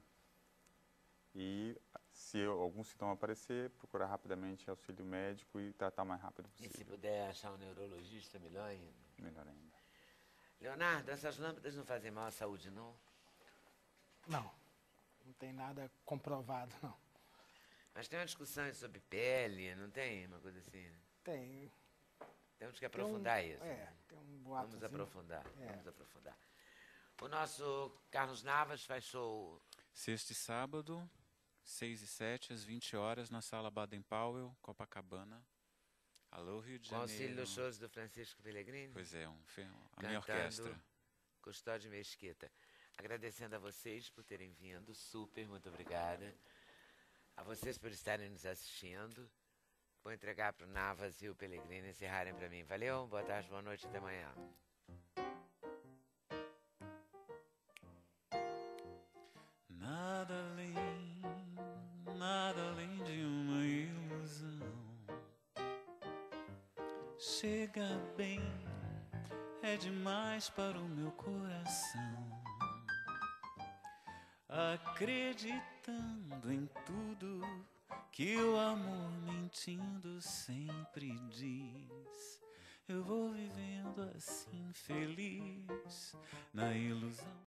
E se algum sintoma aparecer, procurar rapidamente auxílio médico e tratar o mais rápido E se possível. puder achar um neurologista, melhor ainda. Melhor ainda. Leonardo, essas lâmpadas não fazem mal à saúde, não? Não, não tem nada comprovado, não. Mas tem uma discussão sobre pele, não tem uma coisa assim? Né? Tem. Temos que aprofundar isso. Tem um boato. Vamos aprofundar, É. vamos aprofundar. O nosso Carlos Navas faz show Sexta e sábado, 6 e 7, às 20 horas, na Sala Baden-Powell, Copacabana. Alô, Rio de com Janeiro. auxílio dos shows do Francisco Pellegrini. Pois é, a Cantando minha orquestra. Custódio Mesquita. Agradecendo a vocês por terem vindo, super, muito obrigada. A vocês por estarem nos assistindo. Vou entregar para o Navas e o Pellegrini encerrarem para mim. Valeu, boa tarde, boa noite, até amanhã. Nada além de uma ilusão. Chega bem, é demais para o meu coração. Acreditando em tudo que o amor mentindo sempre diz. Eu vou vivendo assim feliz na ilusão.